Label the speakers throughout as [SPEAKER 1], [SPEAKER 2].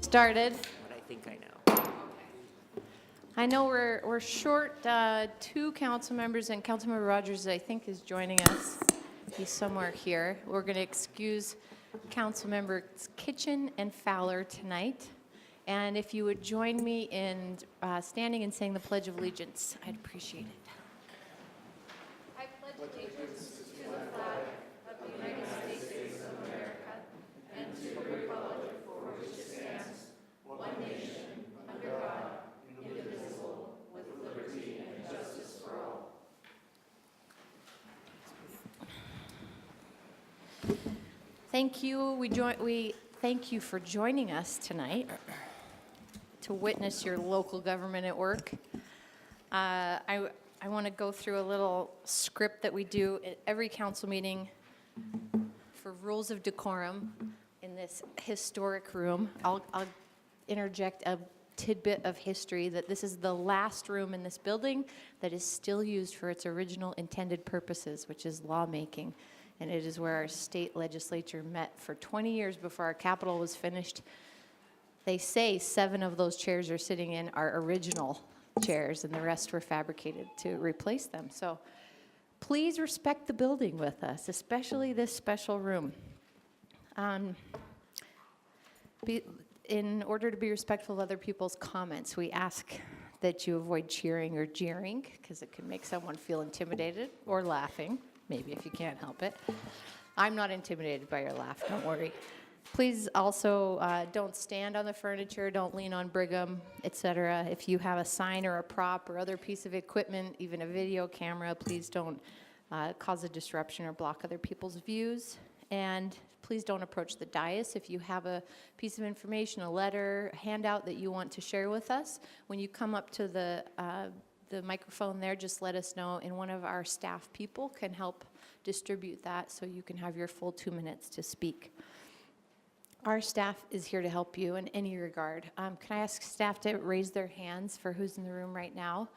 [SPEAKER 1] Started.
[SPEAKER 2] But I think I know.
[SPEAKER 1] I know we're short 2 council members, and Councilmember Rogers, I think, is joining us. He's somewhere here. We're going to excuse Councilmembers Kitchen and Fowler tonight. And if you would join me in standing and saying the Pledge of Allegiance, I'd appreciate it. I pledge allegiance to the flag of the United States of America and to the republic for which it stands, one nation, under God, indivisible, with liberty and justice for all. Thank you. We thank you for joining us tonight to witness your local government at work. I want to go through a little script that we do at every council meeting for rules of decorum in this historic room. I'll interject a tidbit of history that this is the last room in this building that is still used for its original intended purposes, which is lawmaking. And it is where our state legislature met for 20 years before our capital was finished. They say 7 of those chairs are sitting in our original chairs, and the rest were fabricated to replace them. So please respect the building with us, especially this special room. In order to be respectful of other people's comments, we ask that you avoid cheering or jeering, because it can make someone feel intimidated, or laughing, maybe if you can't help it. I'm not intimidated by your laugh, don't worry. Please also don't stand on the furniture, don't lean on Brigham, etc. If you have a sign or a prop or other piece of equipment, even a video camera, please don't cause a disruption or block other people's views. And please don't approach the dais. If you have a piece of information, a letter, a handout that you want to share with us, when you come up to the microphone there, just let us know, and one of our staff people can help distribute that so you can have your full 2 minutes to speak. Our staff is here to help you in any regard. Can I ask staff to raise their hands for who's in the room right now?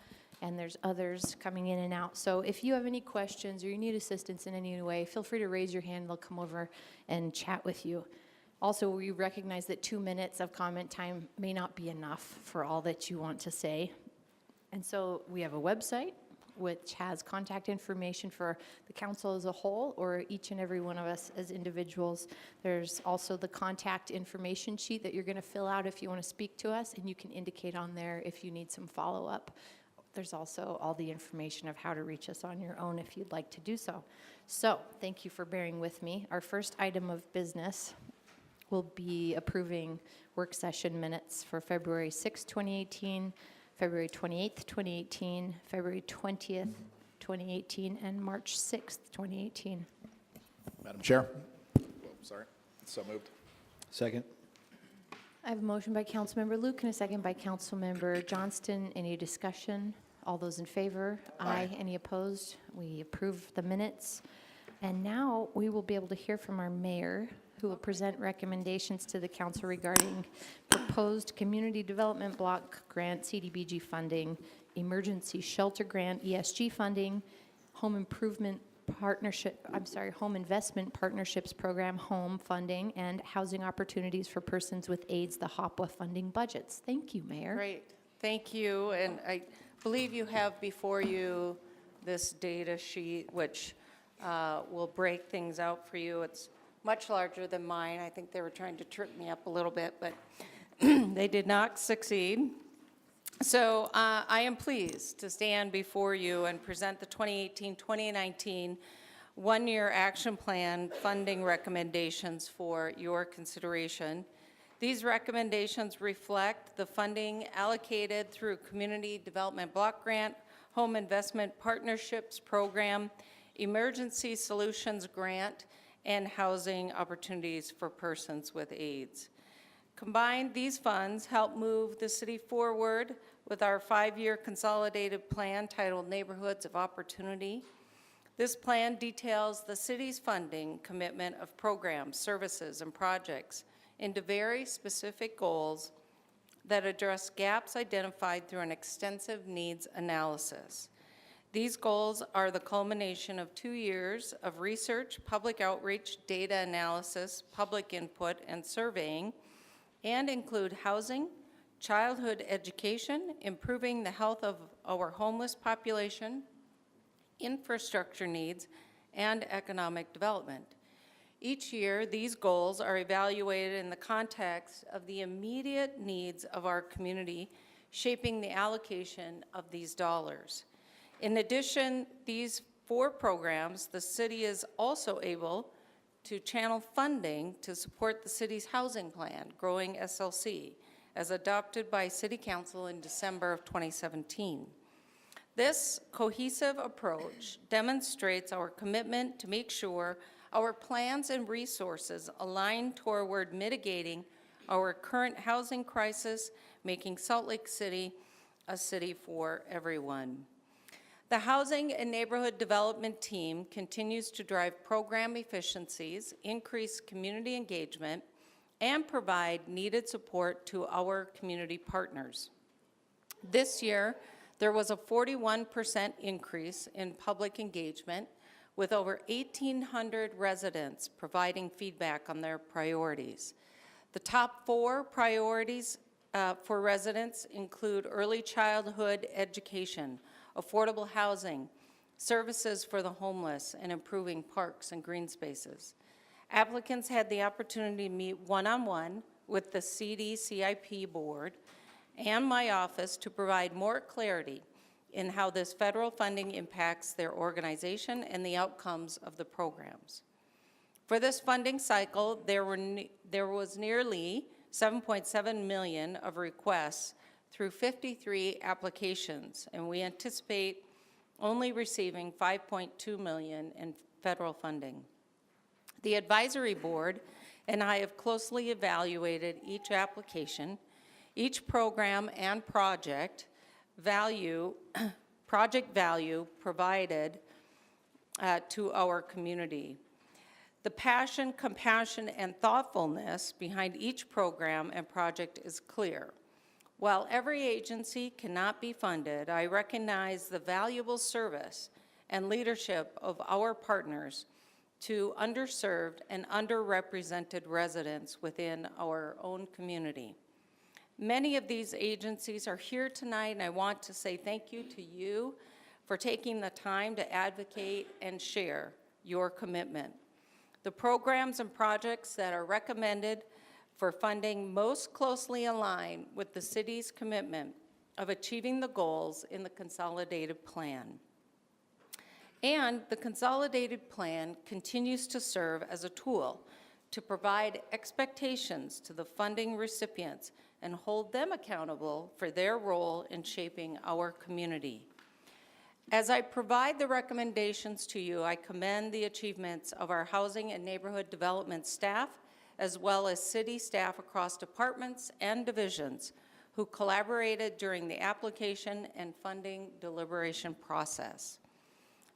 [SPEAKER 1] And there's others coming in and out. So if you have any questions or you need assistance in any way, feel free to raise your hand. They'll come over and chat with you. Also, we recognize that 2 minutes of comment time may not be enough for all that you want to say. And so we have a website which has contact information for the council as a whole or each and every one of us as individuals. There's also the contact information sheet that you're going to fill out if you want to speak to us, and you can indicate on there if you need some follow-up. There's also all the information of how to reach us on your own if you'd like to do so. So thank you for bearing with me. Our first item of business will be approving work session minutes for February 6, 2018, February 28th, 2018, February 20th, 2018, and March 6th, 2018.
[SPEAKER 3] Madam Chair. Sorry. So moved.
[SPEAKER 4] Second.
[SPEAKER 1] I have a motion by Councilmember Luke and a second by Councilmember Johnston. Any discussion? All those in favor? Aye. Any opposed? We approve the minutes. And now we will be able to hear from our mayor, who will present recommendations to the council regarding proposed community development block grant CDBG funding, emergency shelter grant ESG funding, home investment partnerships program home funding, and housing opportunities for persons with AIDS, the HOPWA funding budgets. Thank you, Mayor.
[SPEAKER 5] Great, thank you. And I believe you have before you this data sheet, which will break things out for you. It's much larger than mine. I think they were trying to trip me up a little bit, but they did not succeed. So I am pleased to stand before you and present the 2018-2019 one-year action plan funding recommendations for your consideration. These recommendations reflect the funding allocated through Community Development Block Grant, Home Investment Partnerships Program, Emergency Solutions Grant, and housing opportunities for persons with AIDS. Combined, these funds help move the city forward with our 5-year consolidated plan titled Neighborhoods of Opportunity. This plan details the city's funding commitment of programs, services, and projects into very specific goals that address gaps identified through an extensive needs analysis. These goals are the culmination of 2 years of research, public outreach, data analysis, public input, and surveying and include housing, childhood education, improving the health of our homeless population, infrastructure needs, and economic development. Each year, these goals are evaluated in the context of the immediate needs of our community, shaping the allocation of these dollars. In addition, these 4 programs, the city is also able to channel funding to support the city's housing plan, Growing SLC, as adopted by City Council in December of 2017. This cohesive approach demonstrates our commitment to make sure our plans and resources align toward mitigating our current housing crisis, making Salt Lake City a city for everyone. The Housing and Neighborhood Development Team continues to drive program efficiencies, increase community engagement, and provide needed support to our community partners. This year, there was a 41% increase in public engagement, with over 1,800 residents providing feedback on their priorities. The top 4 priorities for residents include early childhood education, affordable housing, services for the homeless, and improving parks and green spaces. Applicants had the opportunity to meet one-on-one with the CDCIP board and my office to provide more clarity in how this federal funding impacts their organization and the outcomes of the programs. For this funding cycle, there was nearly $7.7 million of requests through 53 applications, and we anticipate only receiving $5.2 million in federal funding. The advisory board and I have closely evaluated each application, each program and project value provided to our community. The passion, compassion, and thoughtfulness behind each program and project is clear. While every agency cannot be funded, I recognize the valuable service and leadership of our partners to underserved and underrepresented residents within our own community. Many of these agencies are here tonight, and I want to say thank you to you for taking the time to advocate and share your commitment. The programs and projects that are recommended for funding most closely align with the city's commitment of achieving the goals in the consolidated plan. And the consolidated plan continues to serve as a tool to provide expectations to the funding recipients and hold them accountable for their role in shaping our community. As I provide the recommendations to you, I commend the achievements of our housing and neighborhood development staff, as well as city staff across departments and divisions who collaborated during the application and funding deliberation process.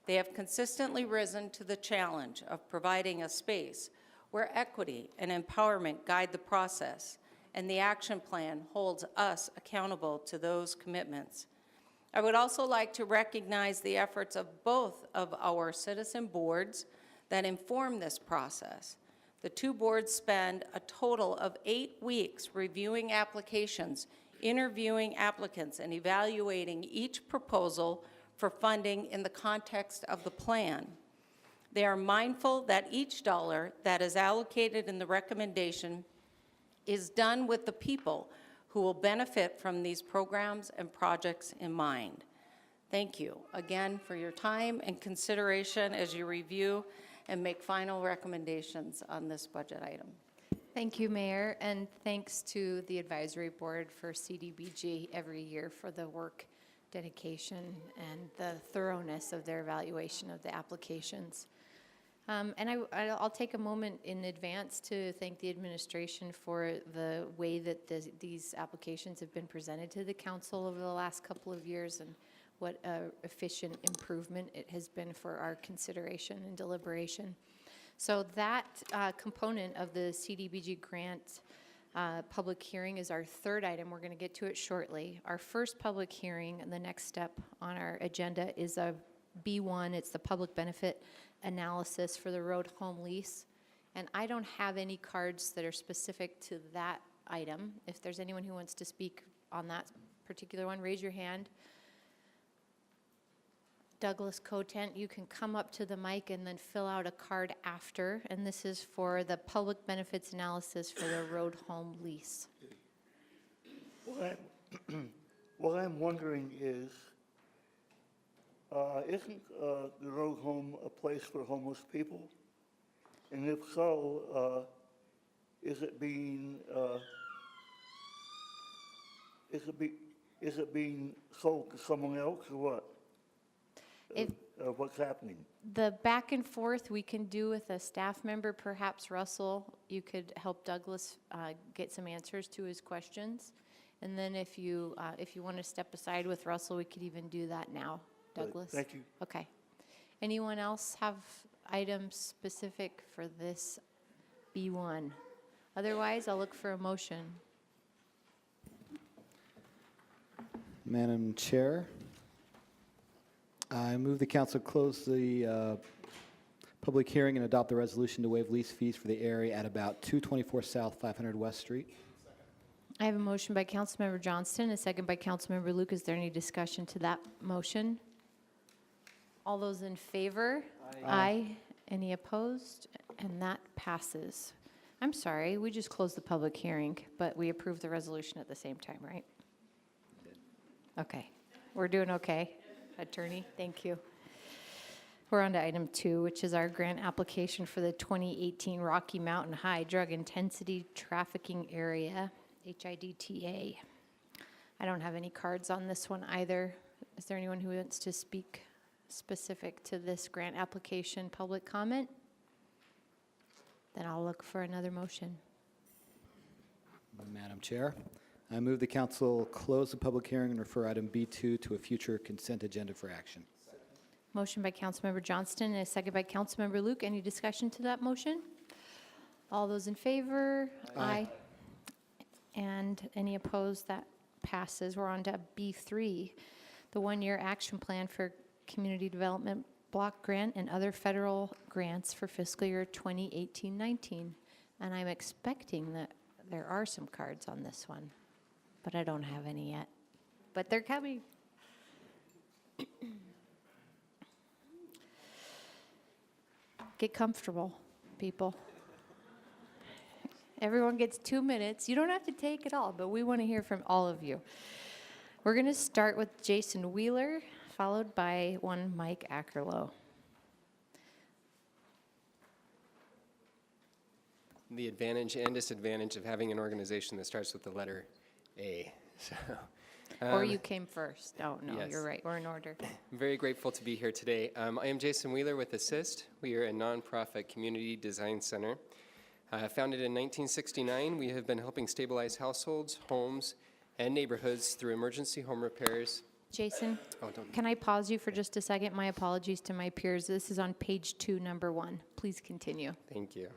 [SPEAKER 5] They have consistently risen to the challenge of providing a space where equity and empowerment guide the process, and the action plan holds us accountable to those commitments. I would also like to recognize the efforts of both of our citizen boards that inform this process. The 2 boards spend a total of 8 weeks reviewing applications, interviewing applicants, and evaluating each proposal for funding in the context of the plan. They are mindful that each dollar that is allocated in the recommendation is done with the people who will benefit from these programs and projects in mind. Thank you again for your time and consideration as you review and make final recommendations on this budget item.
[SPEAKER 1] Thank you, Mayor, and thanks to the advisory board for CDBG every year for the work, dedication, and the thoroughness of their evaluation of the applications. And I'll take a moment in advance to thank the administration for the way that these applications have been presented to the council over the last couple of years, and what efficient improvement it has been for our consideration and deliberation. So that component of the CDBG grant public hearing is our 3rd item. We're going to get to it shortly. Our first public hearing, and the next step on our agenda, is a B1. It's the public benefit analysis for the road home lease. And I don't have any cards that are specific to that item. If there's anyone who wants to speak on that particular one, raise your hand. Douglas Cotent, you can come up to the mic and then fill out a card after, and this is for the public benefits analysis for the road home lease.
[SPEAKER 2] What I'm wondering is, isn't the road home a place for homeless people? And if so, is it being sold to someone else or what?
[SPEAKER 1] If
[SPEAKER 2] What's happening?
[SPEAKER 1] the back and forth we can do with a staff member, perhaps Russell, you could help Douglas get some answers to his questions. And then if you want to step aside with Russell, we could even do that now, Douglas.
[SPEAKER 2] Thank you.
[SPEAKER 1] Okay. Anyone else have items specific for this B1? Otherwise, I'll look for a motion.
[SPEAKER 4] Madam Chair, I move the council close the public hearing and adopt the resolution to waive lease fees for the area at about 224 South 500 West Street.
[SPEAKER 1] I have a motion by Councilmember Johnston, a second by Councilmember Luke. Is there any discussion to that motion? All those in favor? Aye. Any opposed? And that passes. I'm sorry, we just closed the public hearing, but we approved the resolution at the same time, right? Okay, we're doing okay. Attorney, thank you. We're on to item 2, which is our grant application for the 2018 Rocky Mountain High Drug Intensity Trafficking Area, HIDTA. I don't have any cards on this one either. Is there anyone who wants to speak specific to this grant application, public comment? Then I'll look for another motion.
[SPEAKER 4] Madam Chair, I move the council close the public hearing and refer item B2 to a future consent agenda for action.
[SPEAKER 1] Motion by Councilmember Johnston and a second by Councilmember Luke. Any discussion to that motion? All those in favor? Aye. And any opposed? That passes. We're on to B3, the one-year action plan for community development block grant and other federal grants for fiscal year 2018-19. And I'm expecting that there are some cards on this one, but I don't have any yet. But they're coming. Get comfortable, people. Everyone gets 2 minutes. You don't have to take it all, but we want to hear from all of you. We're going to start with Jason Wheeler, followed by one Mike Ackerlow.
[SPEAKER 6] The advantage and disadvantage of having an organization that starts with the letter A. So,
[SPEAKER 1] Or you came first. Oh, no,
[SPEAKER 6] yes.
[SPEAKER 1] you're right. We're in order.
[SPEAKER 6] I'm very grateful to be here today. I am Jason Wheeler with Assist. We are a nonprofit community design center. Founded in 1969, we have been helping stabilize households, homes, and neighborhoods through emergency home repairs.
[SPEAKER 1] Jason,
[SPEAKER 6] Oh, don't.
[SPEAKER 1] can I pause you for just a second? My apologies to my peers. This is on page 2, number 1. Please continue.
[SPEAKER 6] Thank you.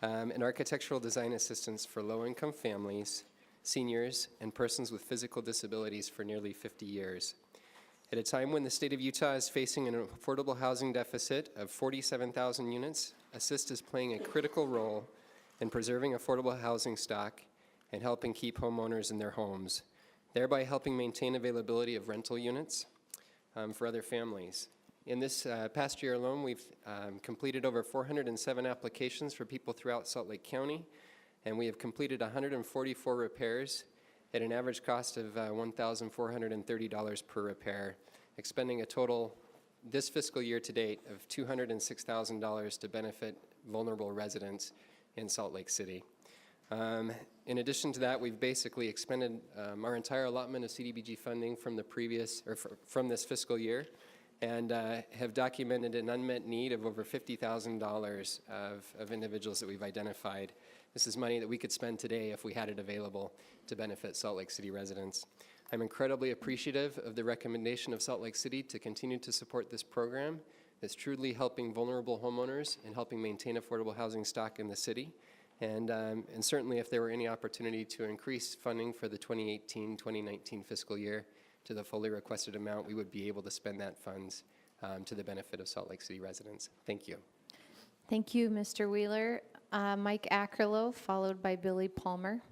[SPEAKER 6] And architectural design assistance for low-income families, seniors, and persons with physical disabilities for nearly 50 years. At a time when the state of Utah is facing an affordable housing deficit of 47,000 units, Assist is playing a critical role in preserving affordable housing stock and helping keep homeowners in their homes, thereby helping maintain availability of rental units for other families. In this past year alone, we've completed over 407 applications for people throughout Salt Lake County, and we have completed 144 repairs at an average cost of $1,430 per repair, expending a total this fiscal year to date of $206,000 to benefit vulnerable residents in Salt Lake City. In addition to that, we've basically expended our entire allotment of CDBG funding from the previous, or from this fiscal year, and have documented an unmet need of over $50,000 of individuals that we've identified. This is money that we could spend today if we had it available to benefit Salt Lake City residents. I'm incredibly appreciative of the recommendation of Salt Lake City to continue to support this program that's truly helping vulnerable homeowners and helping maintain affordable housing stock in the city. And certainly if there were any opportunity to increase funding for the 2018-2019 fiscal year to the fully requested amount, we would be able to spend that funds to the benefit of Salt Lake City residents. Thank you.
[SPEAKER 1] Thank you, Mr. Wheeler. Mike Ackerlow, followed by Billy Palmer.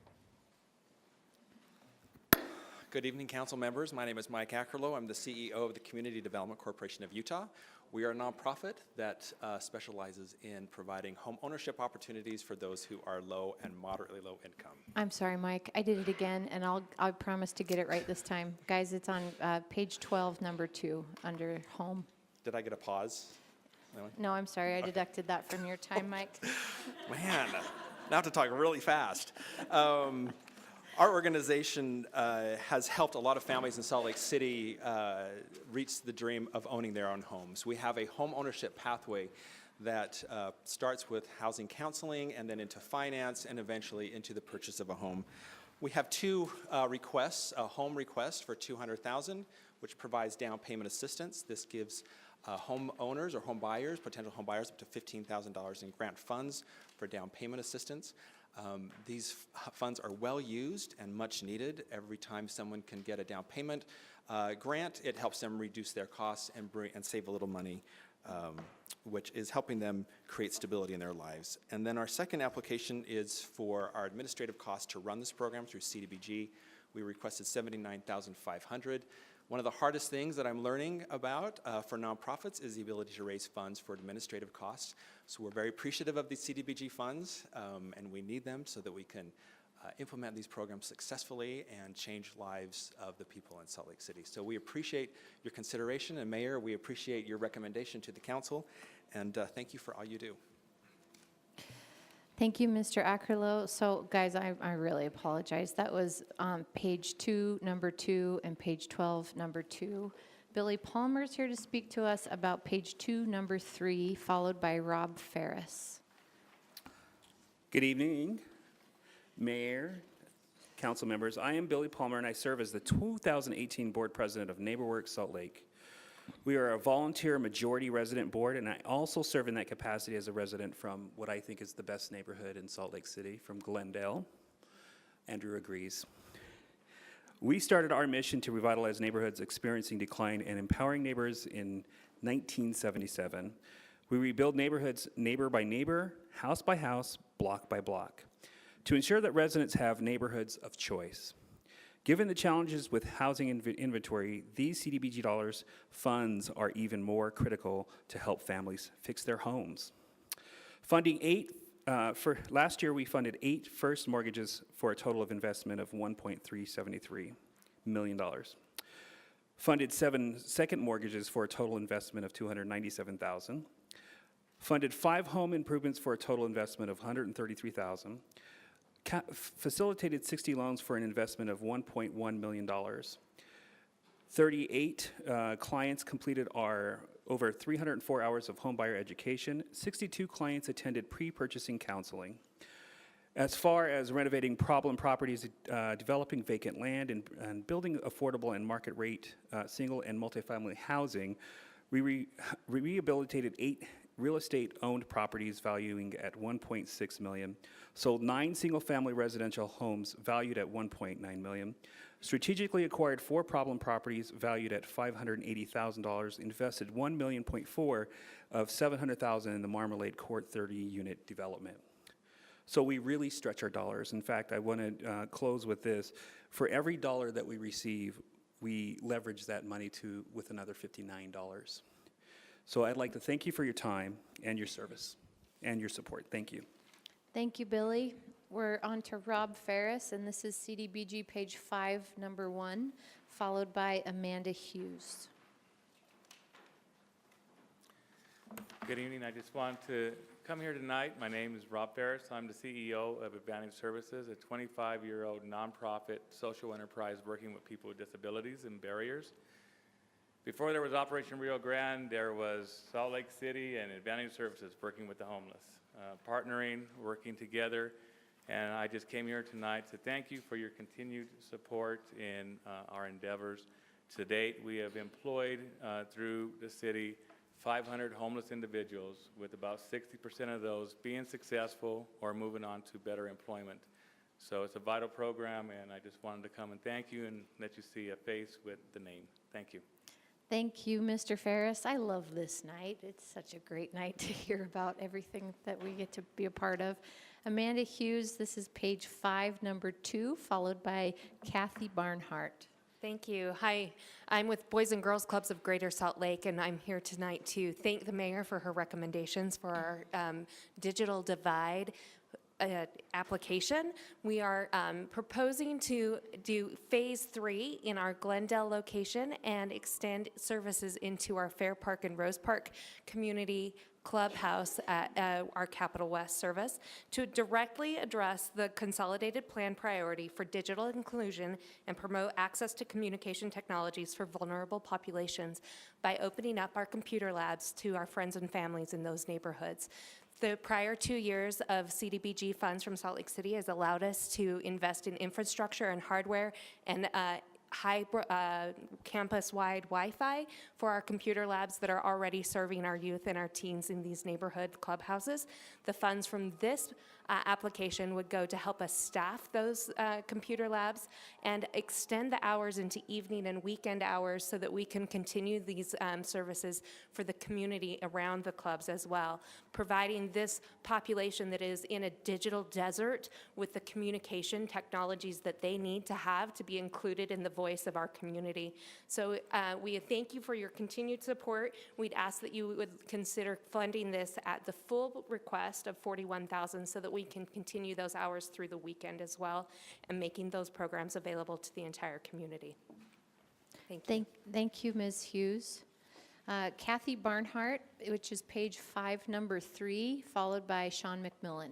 [SPEAKER 7] Good evening, council members. My name is Mike Ackerlow. I'm the CEO of the Community Development Corporation of Utah. We are a nonprofit that specializes in providing home ownership opportunities for those who are low and moderately low income.
[SPEAKER 1] I'm sorry, Mike. I did it again, and I promise to get it right this time. Guys, it's on page 12, number 2, under home.
[SPEAKER 7] Did I get a pause? Anyone?
[SPEAKER 1] No, I'm sorry. I deducted that from your time, Mike.
[SPEAKER 7] Man, now I have to talk really fast. Our organization has helped a lot of families in Salt Lake City reach the dream of owning their own homes. We have a home ownership pathway that starts with housing counseling and then into finance and eventually into the purchase of a home. We have 2 requests, a home request for $200,000, which provides down payment assistance. This gives home owners or home buyers, potential home buyers, up to $15,000 in grant funds for down payment assistance. These funds are well used and much needed. Every time someone can get a down payment grant, it helps them reduce their costs and save a little money, which is helping them create stability in their lives. And then our second application is for our administrative costs to run this program through CDBG. We requested $79,500. One of the hardest things that I'm learning about for nonprofits is the ability to raise funds for administrative costs. So we're very appreciative of these CDBG funds, and we need them so that we can implement these programs successfully and change lives of the people in Salt Lake City. So we appreciate your consideration, and Mayor, we appreciate your recommendation to the council, and thank you for all you do.
[SPEAKER 1] Thank you, Mr. Ackerlow. So, guys, I really apologize. That was page 2, number 2, and page 12, number 2. Billy Palmer's here to speak to us about page 2, number 3, followed by Rob Ferris.
[SPEAKER 8] Good evening, Mayor, council members. I am Billy Palmer, and I serve as the 2018 Board President of NeighborWorks Salt Lake. We are a volunteer majority resident board, and I also serve in that capacity as a resident from what I think is the best neighborhood in Salt Lake City, from Glendale. Andrew agrees. We started our mission to revitalize neighborhoods experiencing decline and empowering neighbors in 1977. We rebuild neighborhoods neighbor by neighbor, house by house, block by block, to ensure that residents have neighborhoods of choice. Given the challenges with housing inventory, these CDBG dollars funds are even more critical to help families fix their homes. For last year, we funded 8 first mortgages for a total of investment of $1.373 million. Funded 7 second mortgages for a total investment of $297,000. Funded 5 home improvements for a total investment of $133,000. Facilitated 60 loans for an investment of $1.1 million. 38 clients completed our over 304 hours of homebuyer education. 62 clients attended pre-purchasing counseling. As far as renovating problem properties, developing vacant land, and building affordable and market rate single and multifamily housing, we rehabilitated 8 real estate owned properties valuing at $1.6 million, sold 9 single-family residential homes valued at $1.9 million, strategically acquired 4 problem properties valued at $580,000, invested $1.4 million of $700,000 in the Marmalade Court 30-unit development. So we really stretch our dollars. In fact, I want to close with this. For every dollar that we receive, we leverage that money with another $59. So I'd like to thank you for your time and your service and your support. Thank you.
[SPEAKER 1] Thank you, Billy. We're on to Rob Ferris, and this is CDBG page 5, number 1, followed by Amanda Hughes.
[SPEAKER 9] Good evening. I just want to come here tonight. My name is Rob Ferris. I'm the CEO of Advantage Services, a 25-year-old nonprofit social enterprise working with people with disabilities and barriers. Before there was Operation Rio Grande, there was Salt Lake City and Advantage Services working with the homeless, partnering, working together. And I just came here tonight to thank you for your continued support in our endeavors. To date, we have employed through the city 500 homeless individuals, with about 60% of those being successful or moving on to better employment. So it's a vital program, and I just wanted to come and thank you and let you see a face with the name. Thank you.
[SPEAKER 1] Thank you, Mr. Ferris. I love this night. It's such a great night to hear about everything that we get to be a part of. Amanda Hughes, this is page 5, number 2, followed by Kathy Barnhart.
[SPEAKER 10] Thank you. Hi, I'm with Boys and Girls Clubs of Greater Salt Lake, and I'm here tonight to thank the mayor for her recommendations for our digital divide application. We are proposing to do phase 3 in our Glendale location and extend services into our Fair Park and Rose Park community clubhouse at our Capital West service to directly address the consolidated plan priority for digital inclusion and promote access to communication technologies for vulnerable populations by opening up our computer labs to our friends and families in those neighborhoods. The prior 2 years of CDBG funds from Salt Lake City has allowed us to invest in infrastructure and hardware and campus-wide Wi-Fi for our computer labs that are already serving our youth and our teens in these neighborhood clubhouses. The funds from this application would go to help us staff those computer labs and extend the hours into evening and weekend hours so that we can continue these services for the community around the clubs as well, providing this population that is in a digital desert with the communication technologies that they need to have to be included in the voice of our community. So we thank you for your continued support. We'd ask that you would consider funding this at the full request of $41,000 so that we can continue those hours through the weekend as well and making those programs available to the entire community. Thank you.
[SPEAKER 1] Thank you, Ms. Hughes. Kathy Barnhart, which is page 5, number 3, followed by Sean McMillan.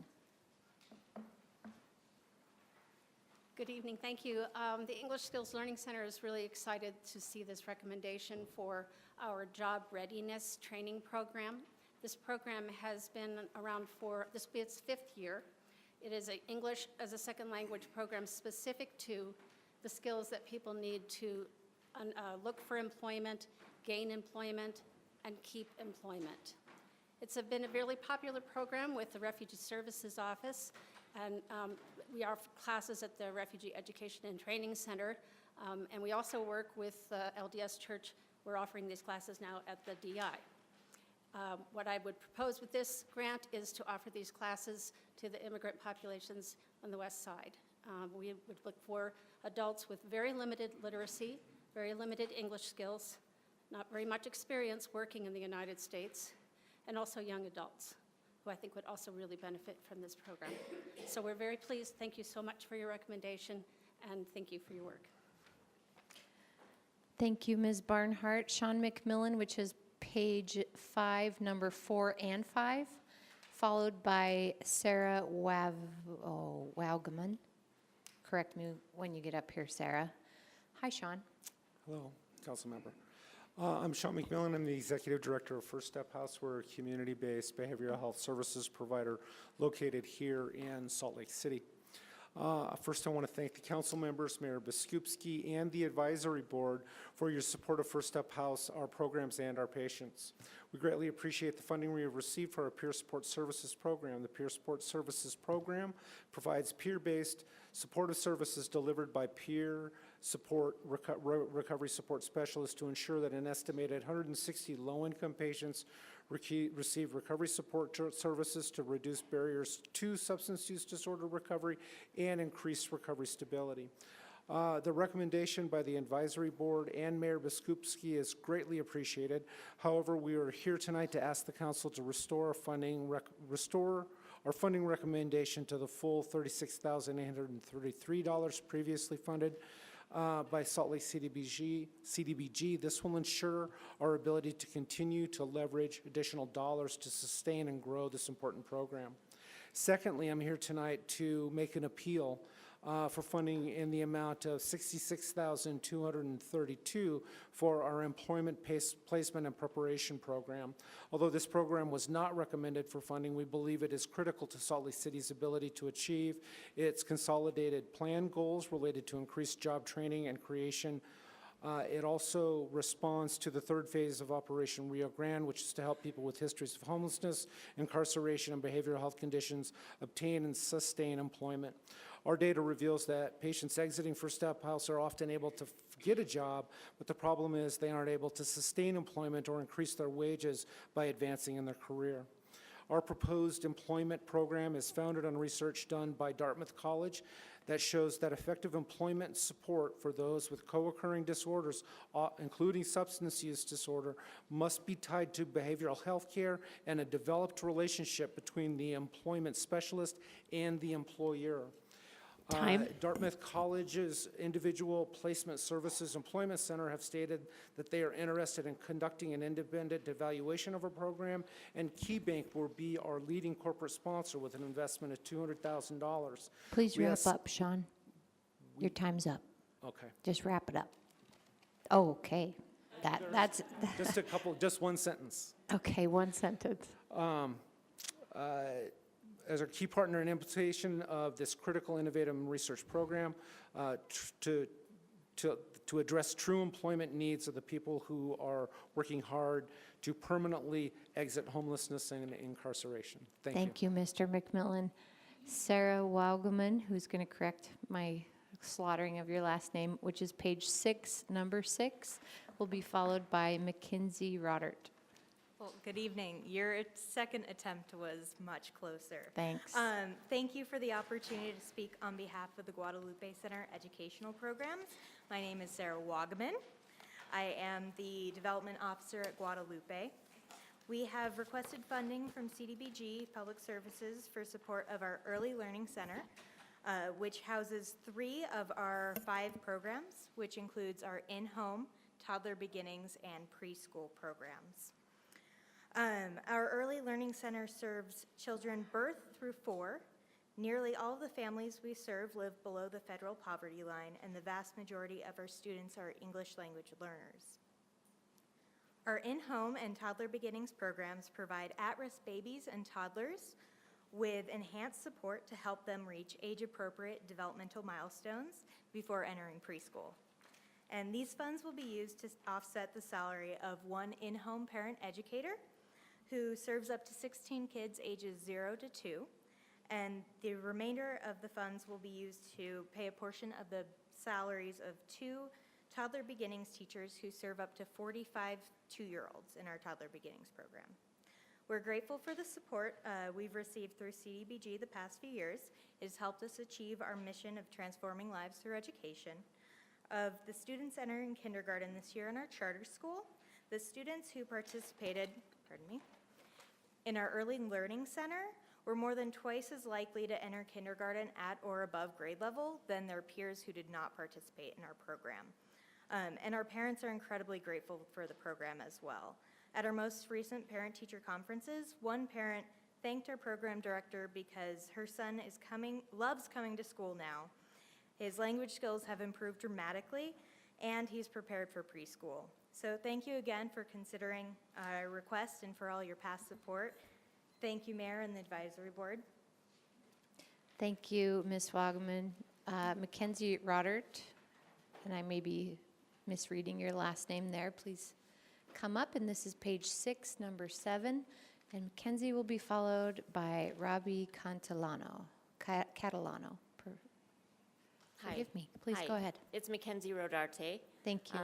[SPEAKER 11] Good evening, thank you. The English Skills Learning Center is really excited to see this recommendation for our job readiness training program. This program has been around for, this will be its 5th year. It is an English as a second language program specific to the skills that people need to look for employment, gain employment, and keep employment. It's been a really popular program with the Refugee Services Office, and we offer classes at the Refugee Education and Training Center, and we also work with LDS Church. We're offering these classes now at the DI. What I would propose with this grant is to offer these classes to the immigrant populations on the West Side. We would look for adults with very limited literacy, very limited English skills, not very much experience working in the United States, and also young adults, who I think would also really benefit from this program. So we're very pleased. Thank you so much for your recommendation, and thank you for your work.
[SPEAKER 1] Thank you, Ms. Barnhart. Sean McMillan, which is page 5, number 4 and 5, followed by Sarah Waugeman. Correct me when you get up here, Sarah. Hi, Sean.
[SPEAKER 12] Hello, council member. I'm Sean McMillan. I'm the executive director of First Step House. We're a community-based behavioral health services provider located here in Salt Lake City. First, I want to thank the council members, Mayor Biskupski, and the advisory board for your support of First Step House, our programs, and our patients. We greatly appreciate the funding we have received for our Peer Support Services program. The Peer Support Services program provides peer-based supportive services delivered by peer support recovery support specialists to ensure that an estimated 160 low-income patients receive recovery support services to reduce barriers to substance use disorder recovery and increase recovery stability. The recommendation by the advisory board and Mayor Biskupski is greatly appreciated. However, we are here tonight to ask the council to restore our funding recommendation to the full $36,833 previously funded by Salt Lake CDBG. This will ensure our ability to continue to leverage additional dollars to sustain and grow this important program. Secondly, I'm here tonight to make an appeal for funding in the amount of $66,232 for our employment placement and preparation program. Although this program was not recommended for funding, we believe it is critical to Salt Lake City's ability to achieve its consolidated plan goals related to increased job training and creation. It also responds to the third phase of Operation Rio Grande, which is to help people with histories of homelessness, incarceration, and behavioral health conditions obtain and sustain employment. Our data reveals that patients exiting First Step House are often able to get a job, but the problem is they aren't able to sustain employment or increase their wages by advancing in their career. Our proposed employment program is founded on research done by Dartmouth College that shows that effective employment support for those with co-occurring disorders, including substance use disorder, must be tied to behavioral health care and a developed relationship between the employment specialist and the employer.
[SPEAKER 1] Time.
[SPEAKER 12] Dartmouth College's Individual Placement Services Employment Center have stated that they are interested in conducting an independent evaluation of our program, and KeyBank will be our leading corporate sponsor with an investment of $200,000.
[SPEAKER 1] Please
[SPEAKER 12] We
[SPEAKER 1] wrap
[SPEAKER 12] ask-
[SPEAKER 1] up, Sean. Your time's up.
[SPEAKER 12] Okay.
[SPEAKER 1] Just wrap it up. Oh, okay. That's,
[SPEAKER 12] Just one sentence.
[SPEAKER 1] okay, one sentence.
[SPEAKER 12] As our key partner in implementation of this critical innovative research program to address true employment needs of the people who are working hard to permanently exit homelessness and incarceration. Thank you.
[SPEAKER 1] Thank you, Mr. McMillan. Sarah Waugeman, who's going to correct my slaughtering of your last name, which is page 6, number 6, will be followed by Mackenzie Rodert.
[SPEAKER 13] Well, good evening. Your second attempt was much closer.
[SPEAKER 1] Thanks.
[SPEAKER 13] Thank you for the opportunity to speak on behalf of the Guadalupe Center Educational Programs. My name is Sarah Waugeman. I am the Development Officer at Guadalupe. We have requested funding from CDBG Public Services for support of our Early Learning Center, which houses 3 of our 5 programs, which includes our in-home, toddler beginnings, and preschool programs. Our Early Learning Center serves children birth through 4. Nearly all of the families we serve live below the federal poverty line, and the vast majority of our students are English language learners. Our in-home and toddler beginnings programs provide at-risk babies and toddlers with enhanced support to help them reach age-appropriate developmental milestones before entering preschool. And these funds will be used to offset the salary of one in-home parent educator who serves up to 16 kids ages 0 to 2, and the remainder of the funds will be used to pay a portion of the salaries of 2 toddler beginnings teachers who serve up to 45 2-year-olds in our toddler beginnings program. We're grateful for the support we've received through CDBG the past few years. It has helped us achieve our mission of transforming lives through education. Of the students entering kindergarten this year in our charter school, the students who participated, in our Early Learning Center were more than twice as likely to enter kindergarten at or above grade level than their peers who did not participate in our program. And our parents are incredibly grateful for the program as well. At our most recent parent-teacher conferences, one parent thanked our program director because her son loves coming to school now. His language skills have improved dramatically, and he's prepared for preschool. So thank you again for considering our request and for all your past support. Thank you, Mayor and the Advisory Board.
[SPEAKER 1] Thank you, Ms. Waugeman. Mackenzie Rodert, and I may be misreading your last name there. Please come up, and this is page 6, number 7. And Mackenzie will be followed by Robbie Catalano. Forgive me. Please
[SPEAKER 14] Hi.
[SPEAKER 1] go ahead.
[SPEAKER 14] It's Mackenzie Rodarte.
[SPEAKER 1] Thank you.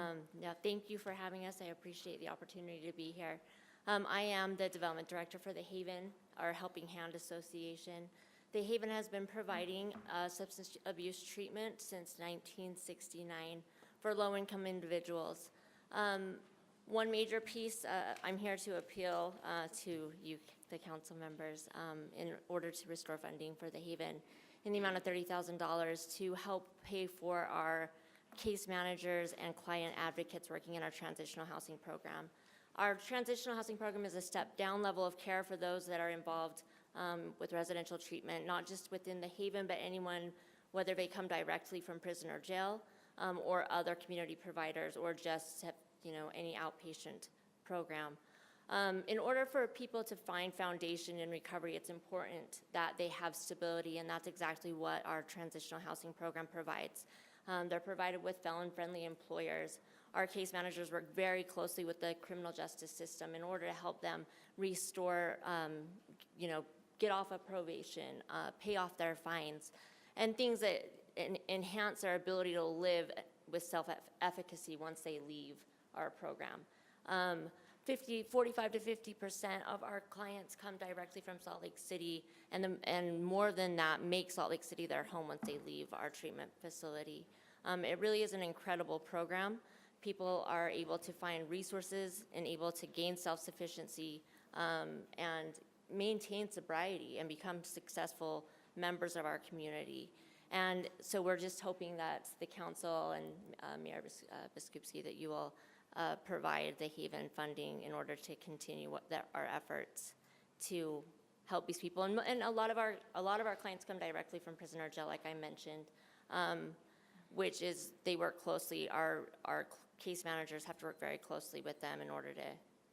[SPEAKER 14] Thank you for having us. I appreciate the opportunity to be here. I am the development director for the Haven, our Helping Hand Association. The Haven has been providing substance abuse treatment since 1969 for low-income individuals. One major piece, I'm here to appeal to you, the council members, in order to restore funding for the Haven in the amount of $30,000 to help pay for our case managers and client advocates working in our transitional housing program. Our transitional housing program is a step-down level of care for those that are involved with residential treatment, not just within the Haven, but anyone, whether they come directly from prison or jail, or other community providers, or just have, any outpatient program. In order for people to find foundation in recovery, it's important that they have stability, and that's exactly what our transitional housing program provides. They're provided with felon-friendly employers. Our case managers work very closely with the criminal justice system in order to help them restore, get off of probation, pay off their fines, and things that enhance their ability to live with self-efficacy once they leave our program. 45 to 50% of our clients come directly from Salt Lake City, and more than that, make Salt Lake City their home once they leave our treatment facility. It really is an incredible program. People are able to find resources and able to gain self-sufficiency and maintain sobriety and become successful members of our community. And so we're just hoping that the council and Mayor Biskupski, that you will provide the Haven funding in order to continue our efforts to help these people. And a lot of our clients come directly from prisoner jail, like I mentioned, which is they work closely. Our case managers have to work very closely with them in order to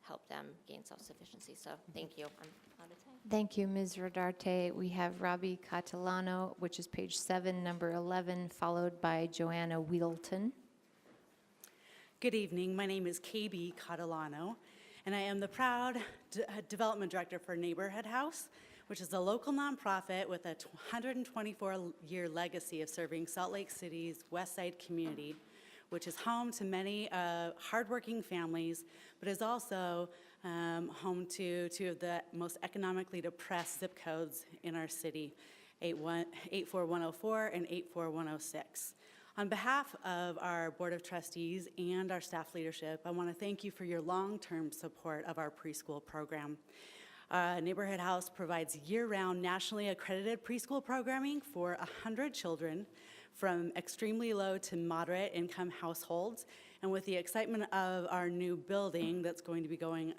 [SPEAKER 14] help them gain self-sufficiency. So thank you. I'm out of time.
[SPEAKER 1] Thank you, Ms. Rodarte. We have Robbie Catalano, which is page 7, number 11, followed by Joanna Wheelton.
[SPEAKER 15] Good evening. My name is KB Catalano, and I am the proud development director for Neighborhood House, which is a local nonprofit with a 124-year legacy of serving Salt Lake City's West Side community, which is home to many hardworking families, but is also home to two of the most economically depressed zip codes in our city, 84104 and 84106. On behalf of our Board of Trustees and our staff leadership, I want to thank you for your long-term support of our preschool program. Neighborhood House provides year-round nationally accredited preschool programming for 100 children from extremely low to moderate income households. And with the excitement of our new building that's going to be going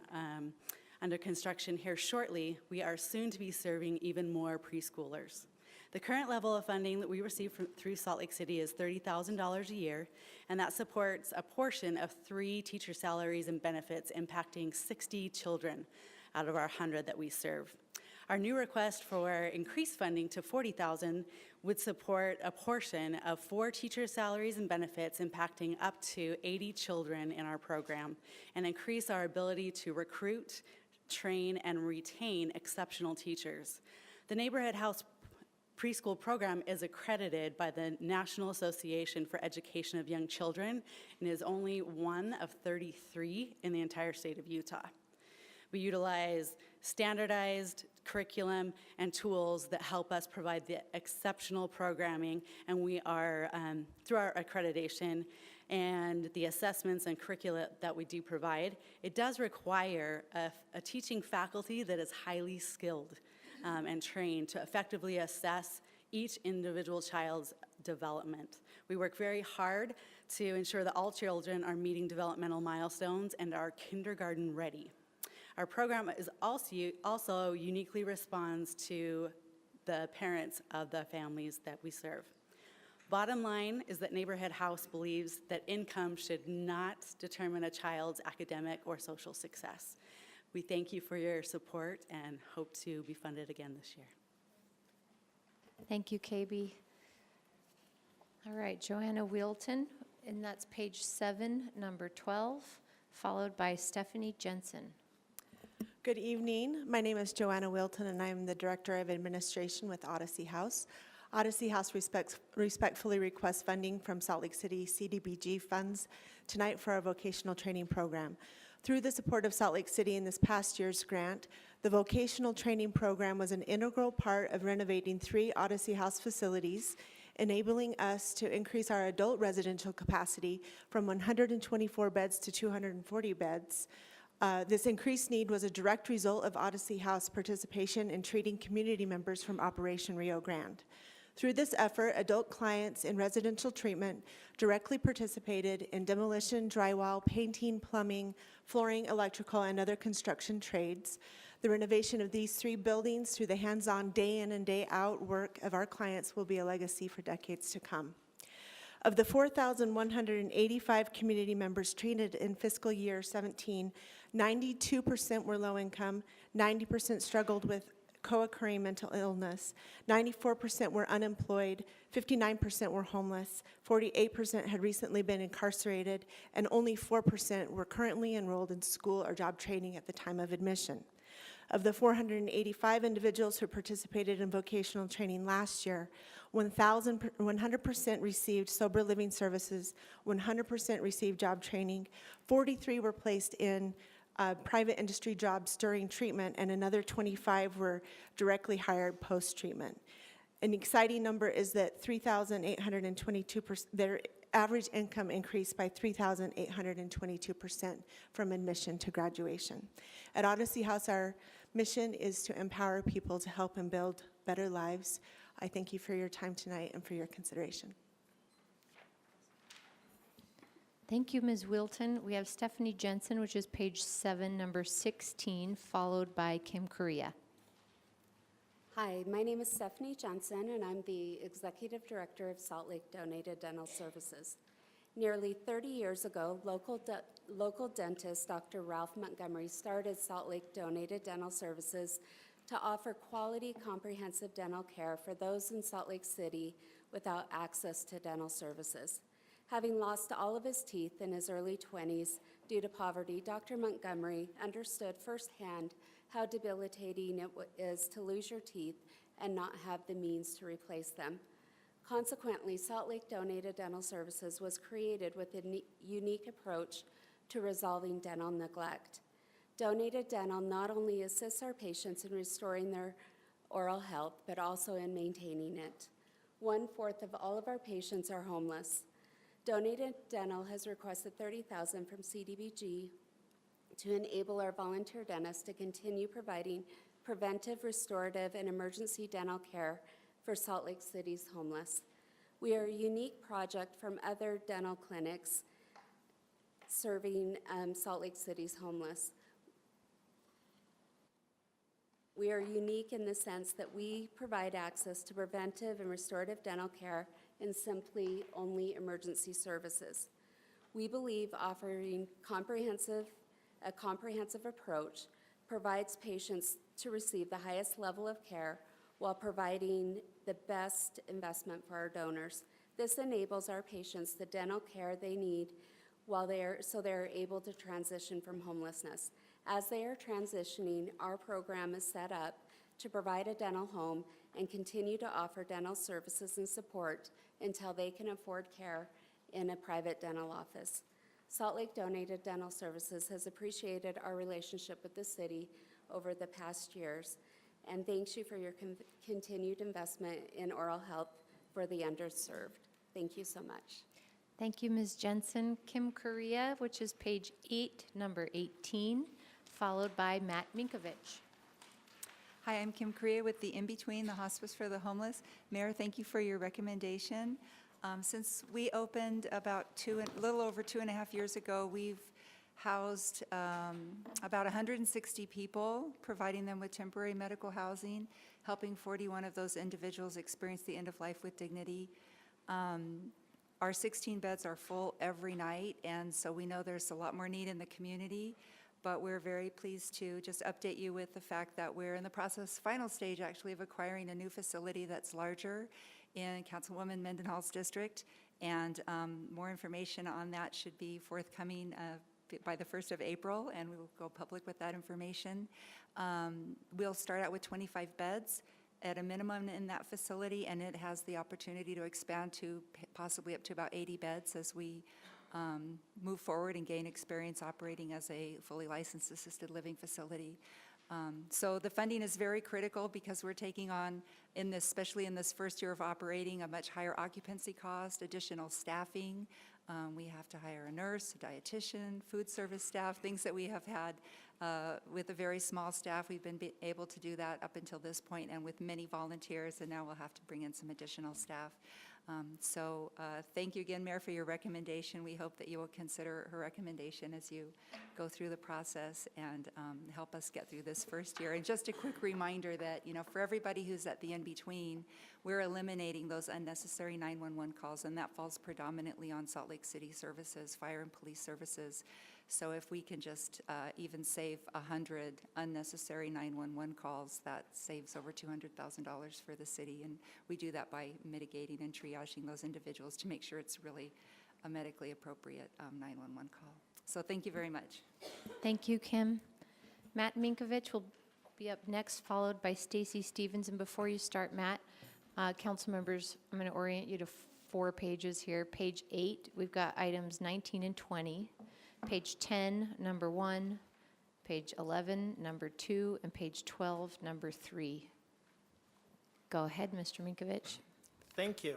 [SPEAKER 15] under construction here shortly, we are soon to be serving even more preschoolers. The current level of funding that we receive through Salt Lake City is $30,000 a year, and that supports a portion of 3 teacher salaries and benefits impacting 60 children out of our 100 that we serve. Our new request for increased funding to $40,000 would support a portion of 4 teacher salaries and benefits impacting up to 80 children in our program, and increase our ability to recruit, train, and retain exceptional teachers. The Neighborhood House preschool program is accredited by the National Association for Education of Young Children and is only one of 33 in the entire state of Utah. We utilize standardized curriculum and tools that help us provide the exceptional programming, and we are, through our accreditation and the assessments and curricula that we do provide, it does require a teaching faculty that is highly skilled and trained to effectively assess each individual child's development. We work very hard to ensure that all children are meeting developmental milestones and are kindergarten ready. Our program is also uniquely responds to the parents of the families that we serve. Bottom line is that Neighborhood House believes that income should not determine a child's academic or social success. We thank you for your support and hope to be funded again this year.
[SPEAKER 1] Thank you, KB. All right, Joanna Wheelton, and that's page 7, number 12, followed by Stephanie Jensen.
[SPEAKER 16] Good evening. My name is Joanna Wilton, and I'm the Director of Administration with Odyssey House. Odyssey House respectfully requests funding from Salt Lake City CDBG funds tonight for our vocational training program. Through the support of Salt Lake City in this past year's grant, the vocational training program was an integral part of renovating 3 Odyssey House facilities, enabling us to increase our adult residential capacity from 124 beds to 240 beds. This increased need was a direct result of Odyssey House participation in treating community members from Operation Rio Grande. Through this effort, adult clients in residential treatment directly participated in demolition, drywall, painting, plumbing, flooring, electrical, and other construction trades. The renovation of these 3 buildings through the hands-on day in and day out work of our clients will be a legacy for decades to come. Of the 4,185 community members treated in fiscal year 17, 92% were low income, 90% struggled with co-occurring mental illness, 94% were unemployed, 59% were homeless, 48% had recently been incarcerated, and only 4% were currently enrolled in school or job training at the time of admission. Of the 485 individuals who participated in vocational training last year, 100% received sober living services, 100% received job training, 43 were placed in private industry jobs during treatment, and another 25 were directly hired post-treatment. An exciting number is that 3,822%, their average income increased by 3,822% from admission to graduation. At Odyssey House, our mission is to empower people to help and build better lives. I thank you for your time tonight and for your consideration.
[SPEAKER 1] Thank you, Ms. Wilton. We have Stephanie Jensen, which is page 7, number 16, followed by Kim Correa.
[SPEAKER 17] Hi, my name is Stephanie Jensen, and I'm the Executive Director of Salt Lake Donated Dental Services. Nearly 30 years ago, local dentist Dr. Ralph Montgomery started Salt Lake Donated Dental Services to offer quality, comprehensive dental care for those in Salt Lake City without access to dental services. Having lost all of his teeth in his early 20s due to poverty, Dr. Montgomery understood firsthand how debilitating it is to lose your teeth and not have the means to replace them. Consequently, Salt Lake Donated Dental Services was created with a unique approach to resolving dental neglect. Donated Dental not only assists our patients in restoring their oral health, but also in maintaining it. 1/4 of all of our patients are homeless. Donated Dental has requested $30,000 from CDBG to enable our volunteer dentists to continue providing preventive, restorative, and emergency dental care for Salt Lake City's homeless. We are a unique project from other dental clinics serving Salt Lake City's homeless. We are unique in the sense that we provide access to preventive and restorative dental care and simply only emergency services. We believe offering a comprehensive approach provides patients to receive the highest level of care while providing the best investment for our donors. This enables our patients the dental care they need so they're able to transition from homelessness. As they are transitioning, our program is set up to provide a dental home and continue to offer dental services and support until they can afford care in a private dental office. Salt Lake Donated Dental Services has appreciated our relationship with the city over the past years, and thanks you for your continued investment in oral health for the underserved. Thank you so much.
[SPEAKER 1] Thank you, Ms. Jensen. Kim Correa, which is page 8, number 18, followed by Matt Minkovich.
[SPEAKER 18] Hi, I'm Kim Correa with the In-Between, the Hospice for the Homeless. Mayor, thank you for your recommendation. Since we opened about a little over 2.5 years ago, we've housed about 160 people, providing them with temporary medical housing, helping 41 of those individuals experience the end of life with dignity. Our 16 beds are full every night, and so we know there's a lot more need in the community. But we're very pleased to just update you with the fact that we're in the final stage actually of acquiring a new facility that's larger in Councilwoman Mendenhall's district, and more information on that should be forthcoming by the 1st of April, and we will go public with that information. We'll start out with 25 beds at a minimum in that facility, and it has the opportunity to expand to possibly up to about 80 beds as we move forward and gain experience operating as a fully licensed assisted living facility. So the funding is very critical because we're taking on, especially in this first year of operating, a much higher occupancy cost, additional staffing. We have to hire a nurse, a dietitian, food service staff, things that we have had with a very small staff. We've been able to do that up until this point, and with many volunteers, and now we'll have to bring in some additional staff. So thank you again, Mayor, for your recommendation. We hope that you will consider her recommendation as you go through the process and help us get through this first year. And just a quick reminder that, for everybody who's at the in-between, we're eliminating those unnecessary 911 calls, and that falls predominantly on Salt Lake City services, fire and police services. So if we can just even save 100 unnecessary 911 calls, that saves over $200,000 for the city. And we do that by mitigating and triaging those individuals to make sure it's really a medically appropriate 911 call. So thank you very much.
[SPEAKER 1] Thank you, Kim. Matt Minkovich will be up next, followed by Stacy Stevens. And before you start, Matt, council members, I'm going to orient you to 4 pages here. Page 8, we've got items 19 and 20. Page 10, number 1, page 11, number 2, and page 12, number 3. Go ahead, Mr. Minkovich.
[SPEAKER 19] Thank you.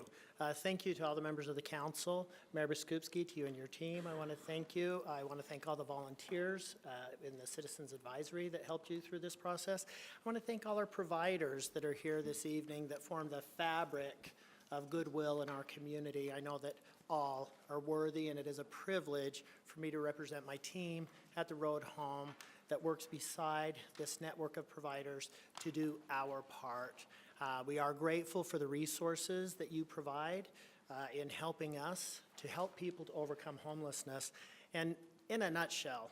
[SPEAKER 19] Thank you to all the members of the council. Mayor Biskupski, to you and your team, I want to thank you. I want to thank all the volunteers in the Citizens Advisory that helped you through this process. I want to thank all our providers that are here this evening that form the fabric of goodwill in our community. I know that all are worthy, and it is a privilege for me to represent my team at the Road Home that works beside this network of providers to do our part. We are grateful for the resources that you provide in helping us to help people to overcome homelessness. And in a nutshell,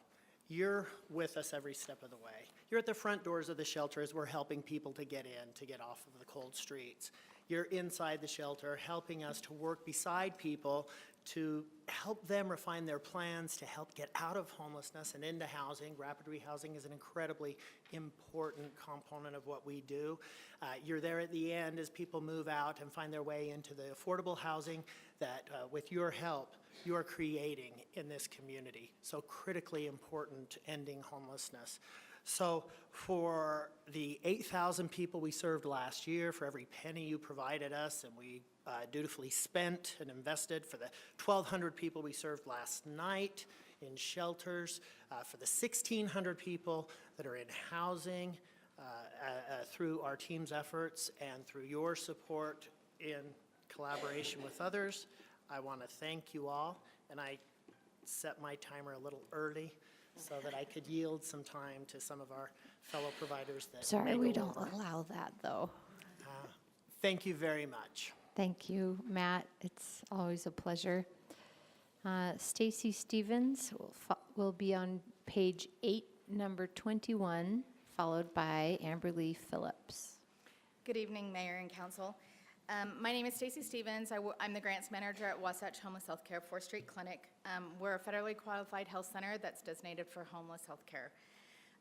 [SPEAKER 19] you're with us every step of the way. You're at the front doors of the shelter as we're helping people to get in, to get off of the cold streets. You're inside the shelter helping us to work beside people to help them refine their plans to help get out of homelessness and into housing. Rapid rehousing is an incredibly important component of what we do. You're there at the end as people move out and find their way into the affordable housing that, with your help, you are creating in this community. So critically important, ending homelessness. So for the 8,000 people we served last year, for every penny you provided us and we dutifully spent and invested, for the 1,200 people we served last night in shelters, for the 1,600 people that are in housing through our team's efforts and through your support in collaboration with others, I want to thank you all. And I set my timer a little early so that I could yield some time to some of our fellow providers that
[SPEAKER 1] Sorry,
[SPEAKER 19] may
[SPEAKER 1] we
[SPEAKER 19] go
[SPEAKER 1] don't
[SPEAKER 19] over.
[SPEAKER 1] allow that, though.
[SPEAKER 19] Thank you very much.
[SPEAKER 1] Thank you, Matt. It's always a pleasure. Stacy Stevens will be on page 8, number 21, followed by Amberly Phillips.
[SPEAKER 20] Good evening, Mayor and Council. My name is Stacy Stevens. I'm the grants manager at Wasatch Homeless Healthcare 4th Street Clinic. We're a federally qualified health center that's designated for homeless health care.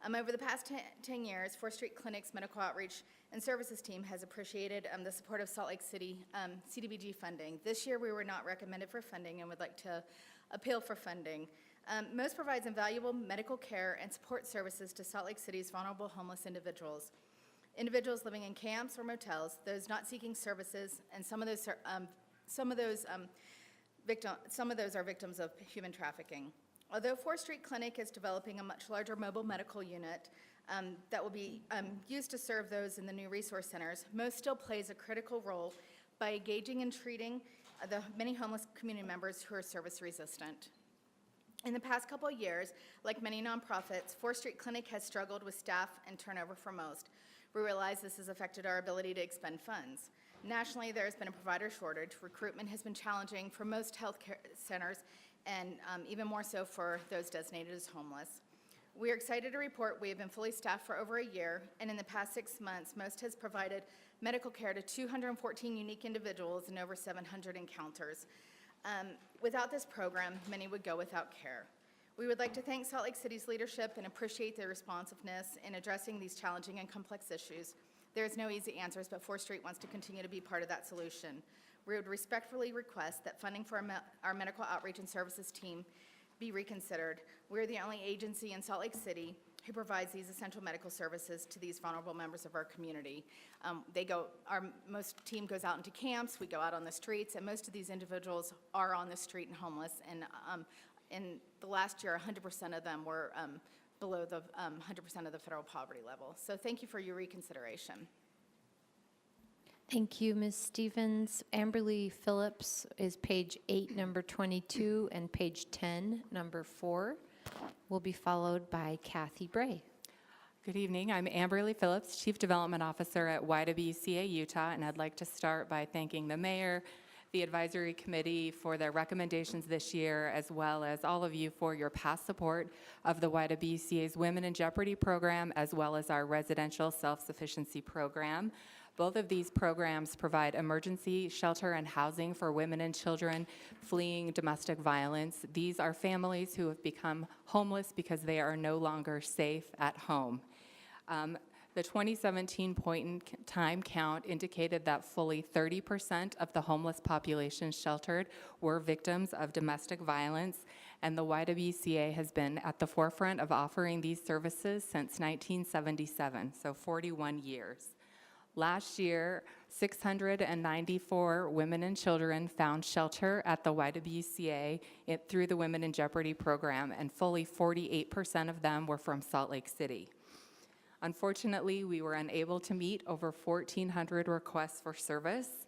[SPEAKER 20] Over the past 10 years, 4th Street Clinic's medical outreach and services team has appreciated the support of Salt Lake City CDBG funding. This year, we were not recommended for funding and would like to appeal for funding. MOST provides invaluable medical care and support services to Salt Lake City's vulnerable homeless individuals. Individuals living in camps or motels, those not seeking services, and some of those are victims of human trafficking. Although 4th Street Clinic is developing a much larger mobile medical unit that will be used to serve those in the new resource centers, MOST still plays a critical role by engaging and treating the many homeless community members who are service resistant. In the past couple of years, like many nonprofits, 4th Street Clinic has struggled with staff and turnover for MOST. We realize this has affected our ability to expend funds. Nationally, there has been a provider shortage. Recruitment has been challenging for most healthcare centers, and even more so for those designated as homeless. We are excited to report we have been fully staffed for over a year, and in the past 6 months, MOST has provided medical care to 214 unique individuals and over 700 encounters. Without this program, many would go without care. We would like to thank Salt Lake City's leadership and appreciate their responsiveness in addressing these challenging and complex issues. There is no easy answers, but 4th Street wants to continue to be part of that solution. We would respectfully request that funding for our medical outreach and services team be reconsidered. We're the only agency in Salt Lake City who provides these essential medical services to these vulnerable members of our community. Our MOST team goes out into camps, we go out on the streets, and most of these individuals are on the street and homeless. And in the last year, 100% of them were below the 100% of the federal poverty level. So thank you for your reconsideration.
[SPEAKER 1] Thank you, Ms. Stevens. Amberly Phillips is page 8, number 22, and page 10, number 4, will be followed by Kathy Bray.
[SPEAKER 21] Good evening. I'm Amberly Phillips, Chief Development Officer at YWCA Utah, and I'd like to start by thanking the mayor, the advisory committee for their recommendations this year, as well as all of you for your past support of the YWCA's Women in Jeopardy program, as well as our residential self-sufficiency program. Both of these programs provide emergency shelter and housing for women and children fleeing domestic violence. These are families who have become homeless because they are no longer safe at home. The 2017 point-in-time count indicated that fully 30% of the homeless population sheltered were victims of domestic violence, and the YWCA has been at the forefront of offering these services since 1977, so 41 years. Last year, 694 women and children found shelter at the YWCA through the Women in Jeopardy program, and fully 48% of them were from Salt Lake City. Unfortunately, we were unable to meet over 1,400 requests for service,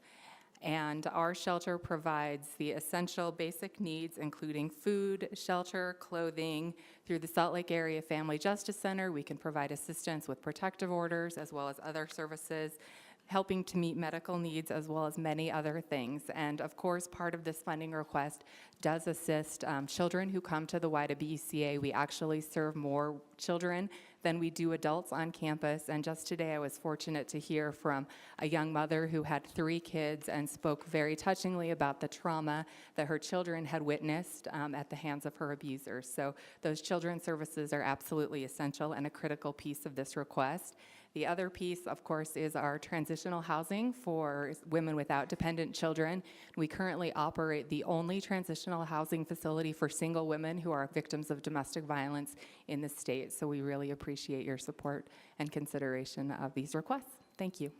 [SPEAKER 21] and our shelter provides the essential basic needs, including food, shelter, clothing. Through the Salt Lake Area Family Justice Center, we can provide assistance with protective orders as well as other services, helping to meet medical needs as well as many other things. And of course, part of this funding request does assist children who come to the YWCA. We actually serve more children than we do adults on campus. And just today, I was fortunate to hear from a young mother who had 3 kids and spoke very touchingly about the trauma that her children had witnessed at the hands of her abusers. So those children's services are absolutely essential and a critical piece of this request. The other piece, of course, is our transitional housing for women without dependent children. We currently operate the only transitional housing facility for single women who are victims of domestic violence in the state. So we really appreciate your support and consideration of these requests. Thank you.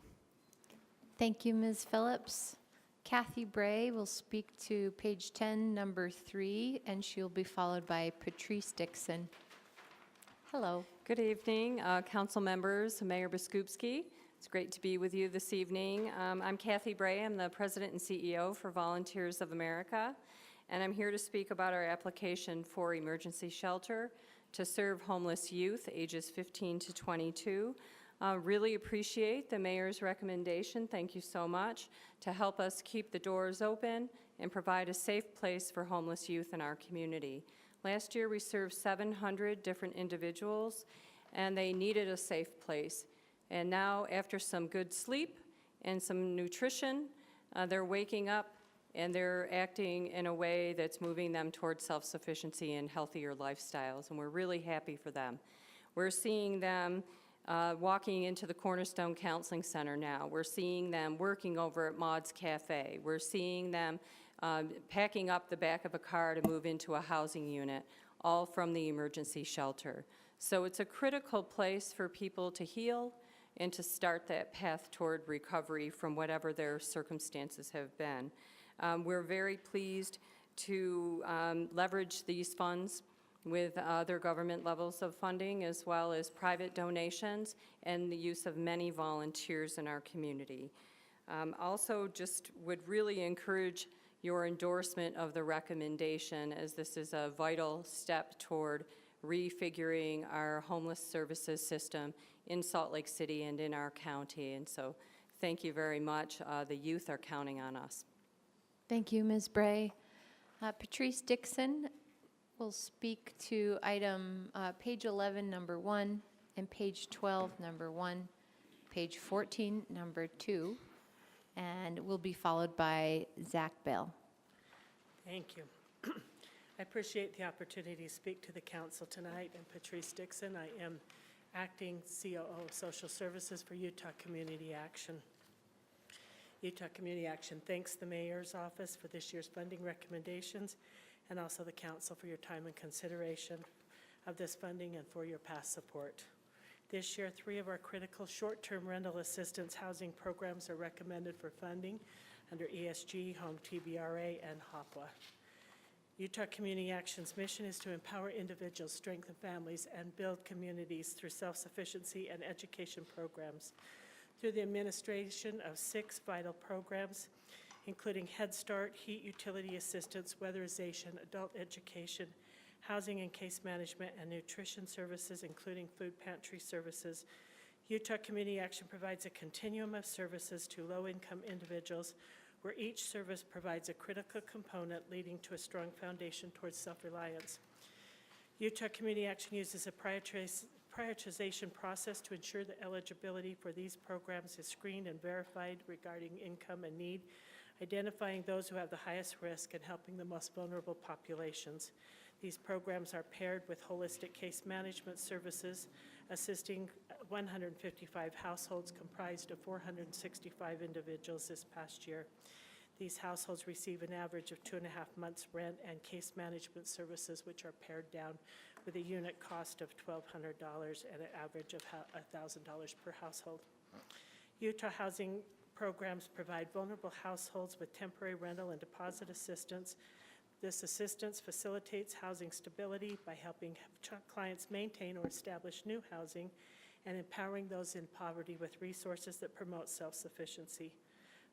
[SPEAKER 1] Thank you, Ms. Phillips. Kathy Bray will speak to page 10, number 3, and she'll be followed by Patrice Dixon. Hello.
[SPEAKER 3] Good evening, council members, Mayor Biskupski. It's great to be with you this evening. I'm Kathy Bray. I'm the president and CEO for Volunteers of America, and I'm here to speak about our application for emergency shelter to serve homeless youth ages 15 to 22. Really appreciate the mayor's recommendation. Thank you so much to help us keep the doors open and provide a safe place for homeless youth in our community. Last year, we served 700 different individuals, and they needed a safe place. And now, after some good sleep and some nutrition, they're waking up and they're acting in a way that's moving them towards self-sufficiency and healthier lifestyles, and we're really happy for them. We're seeing them walking into the Cornerstone Counseling Center now. We're seeing them working over at Maud's Cafe. We're seeing them packing up the back of a car to move into a housing unit, all from the emergency shelter. So it's a critical place for people to heal and to start that path toward recovery from whatever their circumstances have been. We're very pleased to leverage these funds with other government levels of funding, as well as private donations and the use of many volunteers in our community. Also, just would really encourage your endorsement of the recommendation, as this is a vital step toward refiguring our homeless services system in Salt Lake City and in our county. And so thank you very much. The youth are counting on us.
[SPEAKER 1] Thank you, Ms. Bray. Patrice Dixon will speak to item page 11, number 1, and page 12, number 1, page 14, number 2, and will be followed by Zach Bell.
[SPEAKER 22] Thank you. I appreciate the opportunity to speak to the council tonight. I'm Patrice Dixon. I am acting COO of Social Services for Utah Community Action. Utah Community Action thanks the Mayor's Office for this year's funding recommendations, and also the council for your time and consideration of this funding and for your past support. This year, 3 of our critical short-term rental assistance housing programs are recommended for funding under ESG, Home TBRA, and HOPWA. Utah Community Action's mission is to empower individuals, strengthen families, and build communities through self-sufficiency and education programs. Through the administration of 6 vital programs, including Head Start, heat utility assistance, weatherization, adult education, housing and case management, and nutrition services, including food pantry services, Utah Community Action provides a continuum of services to low-income individuals, where each service provides a critical component leading to a strong foundation towards self-reliance. Utah Community Action uses a prioritization process to ensure that eligibility for these programs is screened and verified regarding income and need, identifying those who have the highest risk and helping the most vulnerable populations. These programs are paired with holistic case management services, assisting 155 households comprised of 465 individuals this past year. These households receive an average of 2.5 months' rent and case management services, which are pared down with a unit cost of $1,200 and an average of $1,000 per household. Utah Housing Programs provide vulnerable households with temporary rental and deposit assistance. This assistance facilitates housing stability by helping clients maintain or establish new housing and empowering those in poverty with resources that promote self-sufficiency.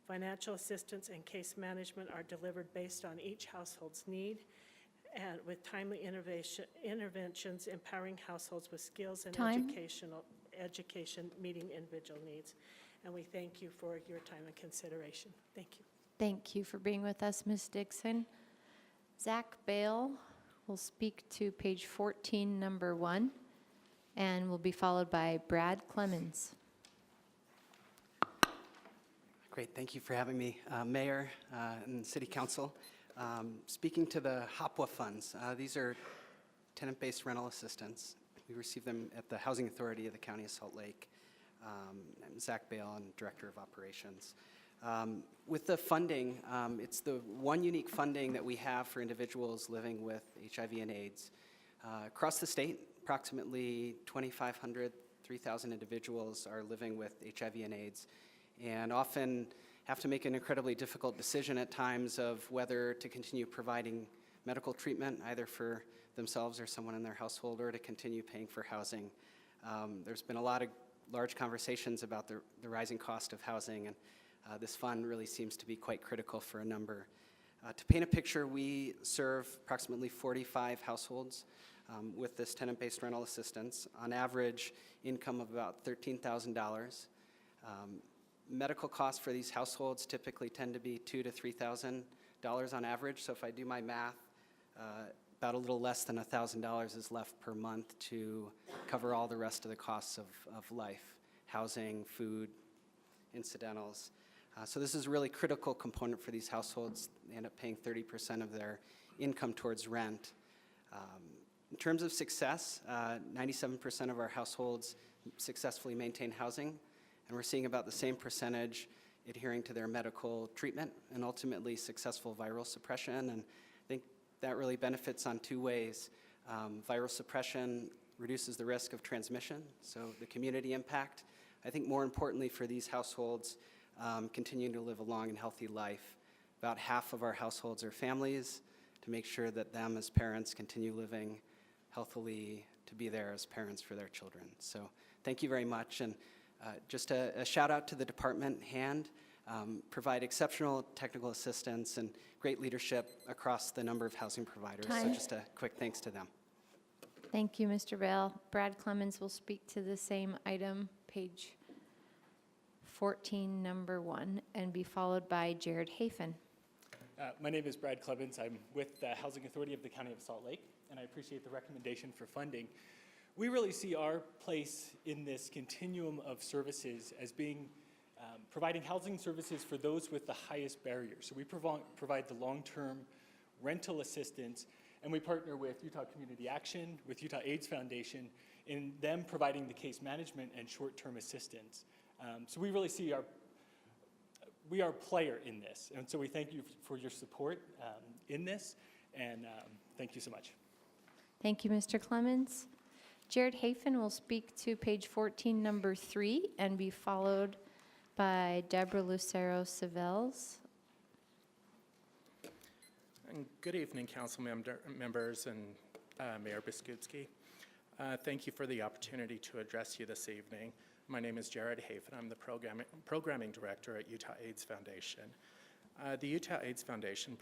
[SPEAKER 22] Financial assistance and case management are delivered based on each household's need and with timely interventions empowering households with skills and education meeting individual needs. And we thank you for your time and consideration. Thank you.
[SPEAKER 1] Thank you for being with us, Ms. Dixon. Zach Bale will speak to page 14, number 1, and will be followed by Brad Clemens.
[SPEAKER 2] Great, thank you for having me, Mayor and City Council. Speaking to the HOPWA funds, these are tenant-based rental assistance. We receive them at the Housing Authority of the County of Salt Lake. I'm Zach Bale, I'm Director of Operations. With the funding, it's the one unique funding that we have for individuals living with HIV and AIDS. Across the state, approximately 2,500, 3,000 individuals are living with HIV and AIDS, and often have to make an incredibly difficult decision at times of whether to continue providing medical treatment, either for themselves or someone in their household, or to continue paying for housing. There's been a lot of large conversations about the rising cost of housing, and this fund really seems to be quite critical for a number. To paint a picture, we serve approximately 45 households with this tenant-based rental assistance, on average income of about $13,000. Medical costs for these households typically tend to be $2,000 to $3,000 on average, so if I do my math, about a little less than $1,000 is left per month to cover all the rest of the costs of life, housing, food, incidentals. So this is a really critical component for these households. They end up paying 30% of their income towards rent. In terms of success, 97% of our households successfully maintain housing, and we're seeing about the same percentage adhering to their medical treatment and ultimately successful viral suppression. And I think that really benefits on two ways. Viral suppression reduces the risk of transmission, so the community impact. I think more importantly for these households, continuing to live a long and healthy life. About half of our households are families, to make sure that them as parents continue living healthily, to be there as parents for their children. So thank you very much. And just a shout out to the department hand, provide exceptional technical assistance and great leadership across the number of housing providers. So just a quick thanks to them.
[SPEAKER 1] Thank you, Mr. Bale. Brad Clemens will speak to the same item, page 14, number 1, and be followed by Jared Hafen.
[SPEAKER 5] My name is Brad Clemens. I'm with the Housing Authority of the County of Salt Lake, and I appreciate the recommendation for funding. We really see our place in this continuum of services as being providing housing services for those with the highest barriers. So we provide the long-term rental assistance, and we partner with Utah Community Action, with Utah AIDS Foundation, in them providing the case management and short-term assistance. So we really see we are a player in this, and so we thank you for your support in this, and thank you so much.
[SPEAKER 1] Thank you, Mr. Clemens. Jared Hafen will speak to page 14, number 3, and be followed by Deborah Lucero Savels.
[SPEAKER 23] And good evening, council members and Mayor Biskupski. Thank you for the opportunity to address you this evening. My name is Jared Hafen. I'm the programming director at Utah AIDS Foundation. The Utah AIDS Foundation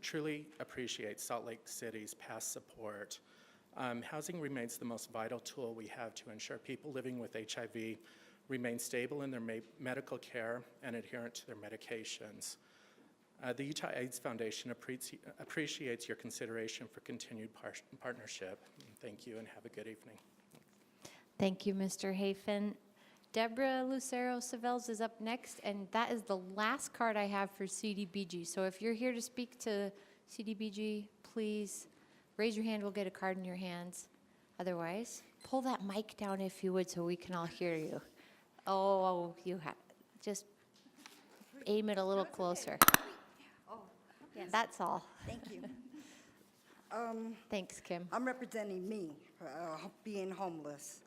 [SPEAKER 23] truly appreciates Salt Lake City's past support. Housing remains the most vital tool we have to ensure people living with HIV remain stable in their medical care and adherent to their medications. The Utah AIDS Foundation appreciates your consideration for continued partnership. Thank you and have a good evening.
[SPEAKER 1] Thank you, Mr. Hafen. Deborah Lucero Savels is up next, and that is the last card I have for CDBG. So if you're here to speak to CDBG, please raise your hand. We'll get a card in your hands. Otherwise, pull that mic down if you would so we can all hear you. Oh, you have just aim it a little closer.
[SPEAKER 4] Yes.
[SPEAKER 1] That's all.
[SPEAKER 4] Thank you.
[SPEAKER 1] Thanks, Kim.
[SPEAKER 4] I'm representing me, being homeless.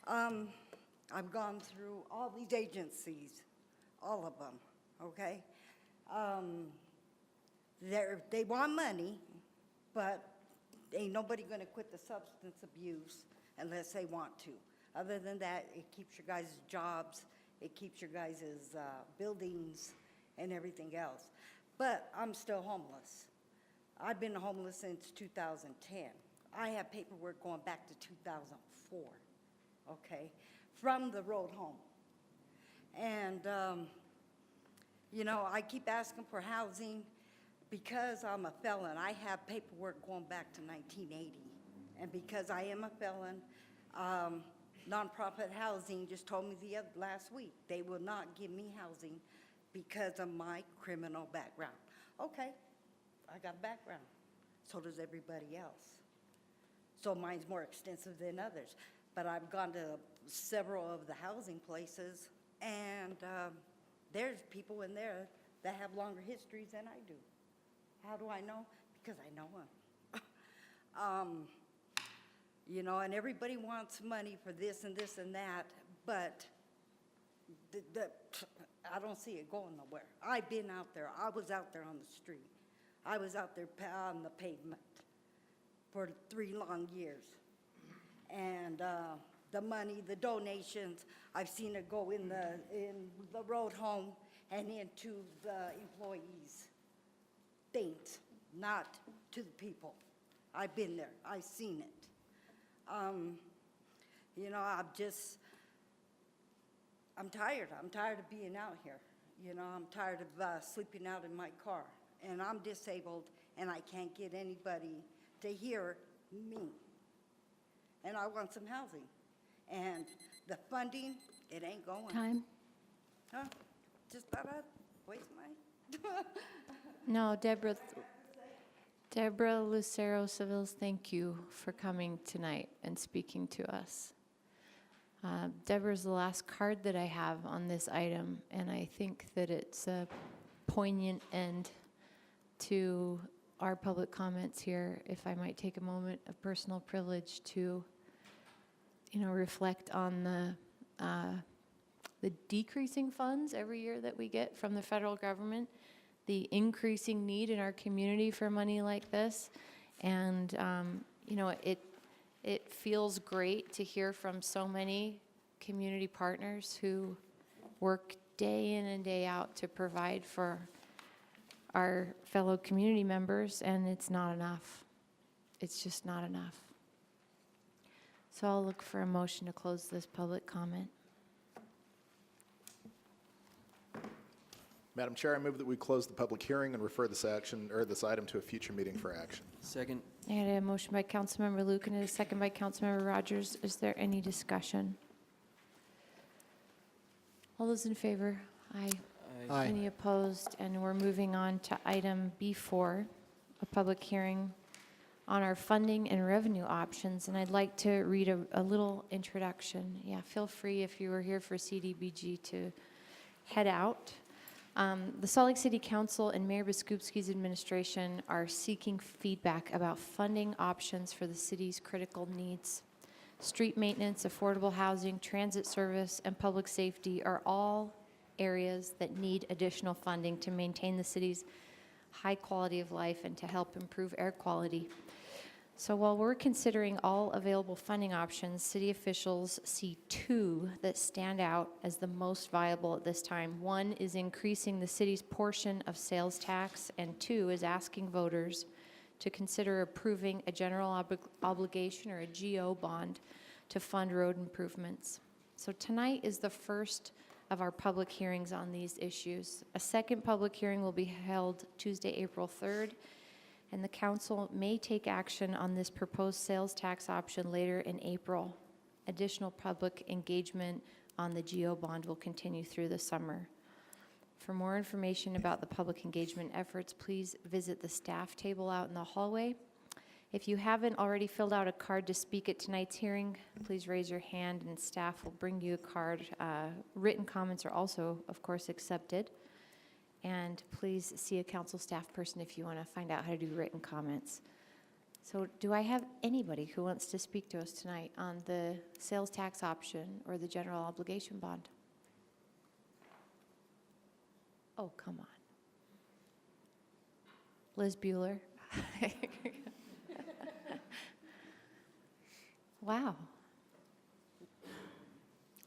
[SPEAKER 4] I've gone through all these agencies, all of them, okay? They want money, but ain't nobody gonna quit the substance abuse unless they want to. Other than that, it keeps your guys' jobs, it keeps your guys' buildings and everything else. But I'm still homeless. I've been homeless since 2010. I have paperwork going back to 2004, okay, from the road home. And, you know, I keep asking for housing because I'm a felon. I have paperwork going back to 1980. And because I am a felon, nonprofit housing just told me last week they will not give me housing because of my criminal background. Okay, I got a background. So does everybody else. So mine's more extensive than others. But I've gone to several of the housing places, and there's people in there that have longer histories than I do. How do I know? Because I know them. You know, and everybody wants money for this and this and that, but I don't see it going nowhere. I've been out there. I was out there on the street. I was out there on the pavement for 3 long years. And the money, the donations, I've seen it go in the road home and into the employees' things, not to the people. I've been there. I've seen it. You know, I'm tired. I'm tired of being out here. You know, I'm tired of sleeping out in my car. And I'm disabled, and I can't get anybody to hear me. And I want some housing. And the funding, it ain't going.
[SPEAKER 1] Time?
[SPEAKER 4] Huh? Just thought I'd waste my...
[SPEAKER 1] No, Deborah Lucero Sevils, thank you for coming tonight and speaking to us. Deborah's the last card that I have on this item, and I think that it's a poignant end to our public comments here. If I might take a moment of personal privilege to, you know, reflect on the decreasing funds every year that we get from the federal government, the increasing need in our community for money like this. And, you know, it feels great to hear from so many community partners who work day in and day out to provide for our fellow community members, and it's not enough. It's just not enough. So I'll look for a motion to close this public comment.
[SPEAKER 6] Madam Chair, I move that we close the public hearing and refer this item to a future meeting for action.
[SPEAKER 7] Second.
[SPEAKER 1] I had a motion by Councilmember Luke and a second by Councilmember Rogers. Is there any discussion? All those in favor? Aye.
[SPEAKER 7] Aye.
[SPEAKER 1] Any opposed? And we're moving on to item B4, a public hearing on our funding and revenue options. And I'd like to read a little introduction. Yeah, feel free if you were here for CDBG to head out. The Salt Lake City Council and Mayor Biskupski's administration are seeking feedback about funding options for the city's critical needs. Street maintenance, affordable housing, transit service, and public safety are all areas that need additional funding to maintain the city's high quality of life and to help improve air quality. So while we're considering all available funding options, city officials see 2 that stand out as the most viable at this time. 1 is increasing the city's portion of sales tax, and 2 is asking voters to consider approving a general obligation or a GO bond to fund road improvements. So tonight is the first of our public hearings on these issues. A second public hearing will be held Tuesday, April 3rd, and the council may take action on this proposed sales tax option later in April. Additional public engagement on the GO bond will continue through the summer. For more information about the public engagement efforts, please visit the staff table out in the hallway. If you haven't already filled out a card to speak at tonight's hearing, please raise your hand and staff will bring you a card. Written comments are also, of course, accepted. And please see a council staff person if you want to find out how to do written comments. So do I have anybody who wants to speak to us tonight on the sales tax option or the general obligation bond? Oh, come on. Liz Bueller. Wow.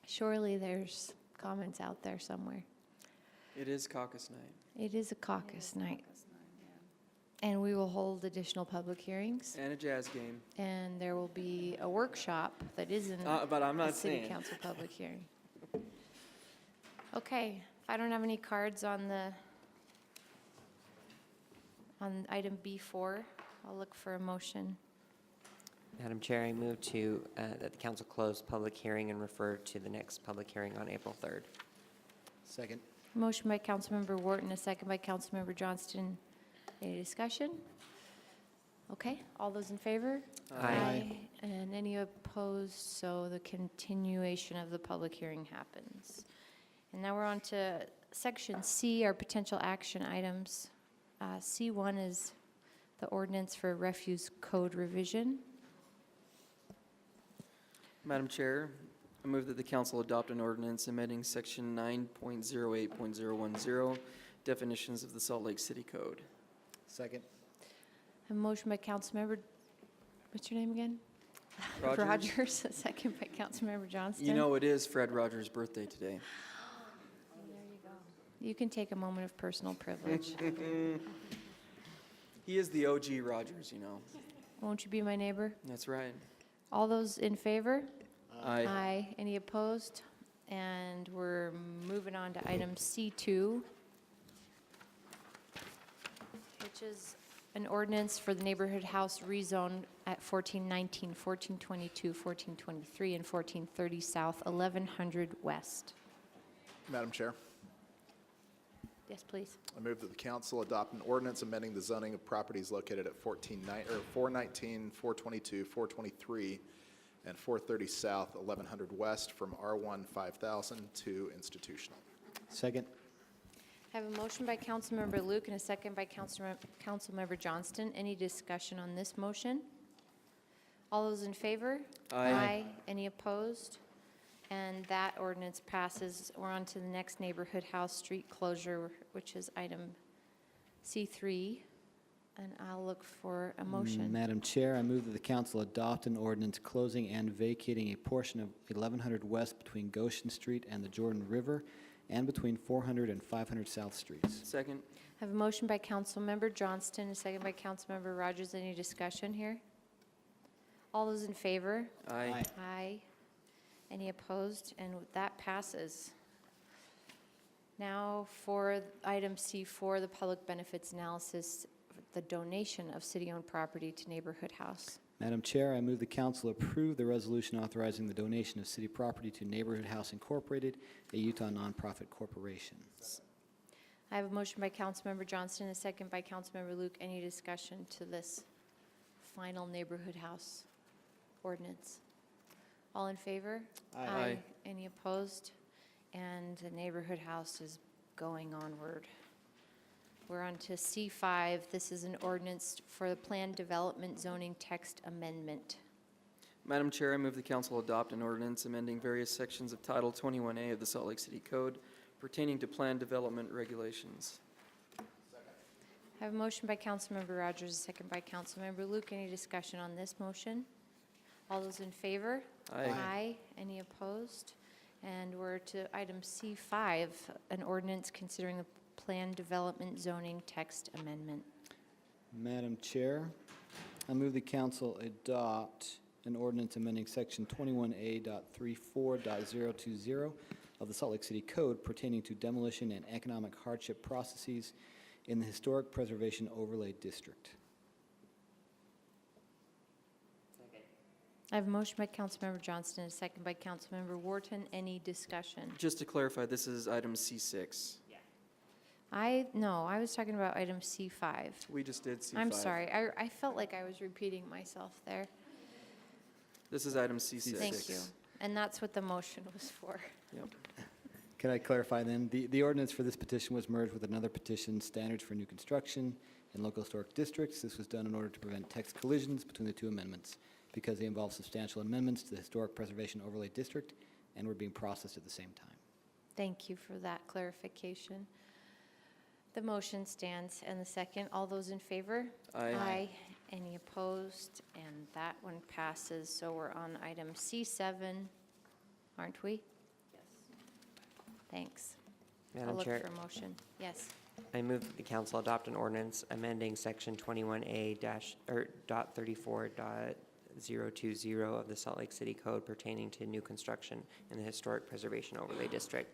[SPEAKER 1] Surely there's comments out there somewhere.
[SPEAKER 7] It is caucus night.
[SPEAKER 1] It is a caucus night. And we will hold additional public hearings.
[SPEAKER 7] And a jazz game.
[SPEAKER 1] And there will be a workshop that isn't
[SPEAKER 7] But I'm not
[SPEAKER 1] a city
[SPEAKER 7] saying.
[SPEAKER 1] council public hearing. Okay, if I don't have any cards on item B4, I'll look for a motion.
[SPEAKER 8] Madam Chair, I move to, that the council close public hearing and refer to the next public hearing on April 3rd.
[SPEAKER 6] Second.
[SPEAKER 1] Motion by Councilmember Wharton, a second by Councilmember Johnston. Any discussion? Okay, all those in favor?
[SPEAKER 8] Aye.
[SPEAKER 1] And any opposed? So the continuation of the public hearing happens. And now we're on to section C, our potential action items. C1 is the ordinance for refuse code revision.
[SPEAKER 7] Madam Chair, I move that the council adopt an ordinance amending section 9.08.010, definitions of the Salt Lake City Code.
[SPEAKER 6] Second.
[SPEAKER 1] A motion by Councilmember, what's your name again?
[SPEAKER 7] Rogers.
[SPEAKER 1] Rogers, a second by Councilmember Johnston.
[SPEAKER 7] You know, it is Fred Rogers' birthday today.
[SPEAKER 1] You can take a moment of personal privilege.
[SPEAKER 7] He is the OG Rogers, you know.
[SPEAKER 1] Won't you be my neighbor?
[SPEAKER 7] That's right.
[SPEAKER 1] All those in favor?
[SPEAKER 7] Aye.
[SPEAKER 1] Aye. Any opposed? And we're moving on to item C2, which is an ordinance for the neighborhood house rezone at 1419, 1422, 1423, and 1430 South, 1100 West.
[SPEAKER 6] Madam Chair,
[SPEAKER 1] Yes, please.
[SPEAKER 6] I move that the council adopt an ordinance amending the zoning of properties located at 419, 422, 423, and 430 South, 1100 West from R1 5000 to institutional.
[SPEAKER 9] Second.
[SPEAKER 1] I have a motion by Councilmember Luke and a second by Councilmember Johnston. Any discussion on this motion? All those in favor?
[SPEAKER 7] Aye.
[SPEAKER 1] Any opposed? And that ordinance passes. We're on to the next neighborhood house street closure, which is item C3. And I'll look for a motion.
[SPEAKER 9] Madam Chair, I move that the council adopt an ordinance closing and vacating a portion of 1100 West between Goshen Street and the Jordan River and between 400 and 500 South Streets.
[SPEAKER 7] Second.
[SPEAKER 1] I have a motion by Councilmember Johnston, a second by Councilmember Rogers. Any discussion here? All those in favor?
[SPEAKER 7] Aye.
[SPEAKER 1] Aye. Any opposed? And that passes. Now for item C4, the public benefits analysis, the donation of city-owned property to neighborhood house.
[SPEAKER 9] Madam Chair, I move the council approve the resolution authorizing the donation of city property to Neighborhood House Incorporated, a Utah nonprofit corporation.
[SPEAKER 1] I have a motion by Councilmember Johnston, a second by Councilmember Luke. Any discussion to this final neighborhood house ordinance? All in favor?
[SPEAKER 7] Aye.
[SPEAKER 1] Any opposed? And the neighborhood house is going onward. We're on to C5. This is an ordinance for the planned development zoning text amendment.
[SPEAKER 7] Madam Chair, I move the council adopt an ordinance amending various sections of Title 21A of the Salt Lake City Code pertaining to planned development regulations.
[SPEAKER 1] I have a motion by Councilmember Rogers, a second by Councilmember Luke. Any discussion on this motion? All those in favor?
[SPEAKER 7] Aye.
[SPEAKER 1] Any opposed? And we're to item C5, an ordinance considering the planned development zoning text amendment.
[SPEAKER 9] Madam Chair, I move the council adopt an ordinance amending section 21A.34.020 of the Salt Lake City Code pertaining to demolition and economic hardship processes in the Historic Preservation Overlay District.
[SPEAKER 1] I have a motion by Councilmember Johnston, a second by Councilmember Wharton. Any discussion?
[SPEAKER 7] Just to clarify, this is item C6.
[SPEAKER 1] No, I was talking about item C5.
[SPEAKER 7] We just did C5.
[SPEAKER 1] I'm sorry. I felt like I was repeating myself there.
[SPEAKER 7] This is item C6.
[SPEAKER 1] Thank you. And that's what the motion was for.
[SPEAKER 7] Yep.
[SPEAKER 9] Can I clarify then? The ordinance for this petition was merged with another petition, Standards for New Construction in Local Historic Districts. This was done in order to prevent text collisions between the two amendments because they involve substantial amendments to the Historic Preservation Overlay District and were being processed at the same time.
[SPEAKER 1] Thank you for that clarification. The motion stands, and the second, all those in favor?
[SPEAKER 7] Aye.
[SPEAKER 1] Any opposed? And that one passes, so we're on item C7, aren't we? Yes. Thanks. I'll
[SPEAKER 8] Madam
[SPEAKER 1] look
[SPEAKER 8] Chair,
[SPEAKER 1] for a motion. Yes.
[SPEAKER 8] I move that the council adopt an ordinance amending section 21A-34.020 of the Salt Lake City Code pertaining to new construction in the Historic Preservation Overlay District.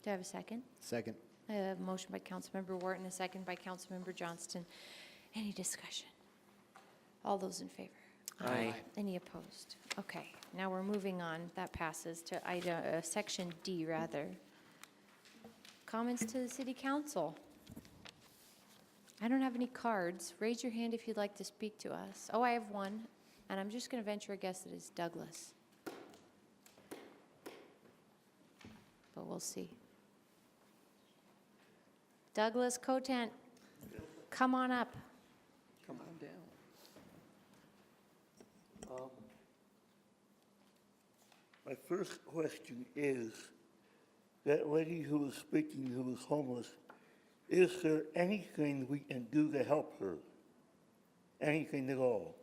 [SPEAKER 1] Do I have a second?
[SPEAKER 9] Second.
[SPEAKER 1] I have a motion by Councilmember Wharton, a second by Councilmember Johnston. Any discussion? All those in favor?
[SPEAKER 8] Aye.
[SPEAKER 1] Any opposed? Okay, now we're moving on. That passes to item, section D, rather. Comments to the city council. I don't have any cards. Raise your hand if you'd like to speak to us. Oh, I have one, and I'm just going to venture a guess that it's Douglas. But we'll see. Douglas Cotent, come on up.
[SPEAKER 7] Come on down.
[SPEAKER 10] My first question is, that lady who was speaking who was homeless, is there anything we can do to help her? Anything at all?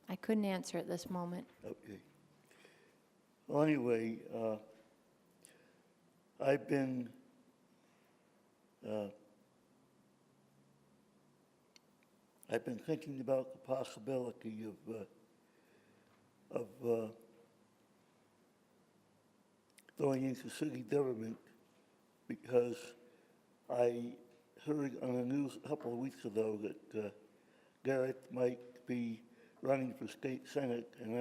[SPEAKER 1] I couldn't answer at this moment.
[SPEAKER 10] Okay. Well, anyway, I've been thinking about the possibility of going into city government because I heard on the news a couple of weeks ago that Garrett might be running for state senate, and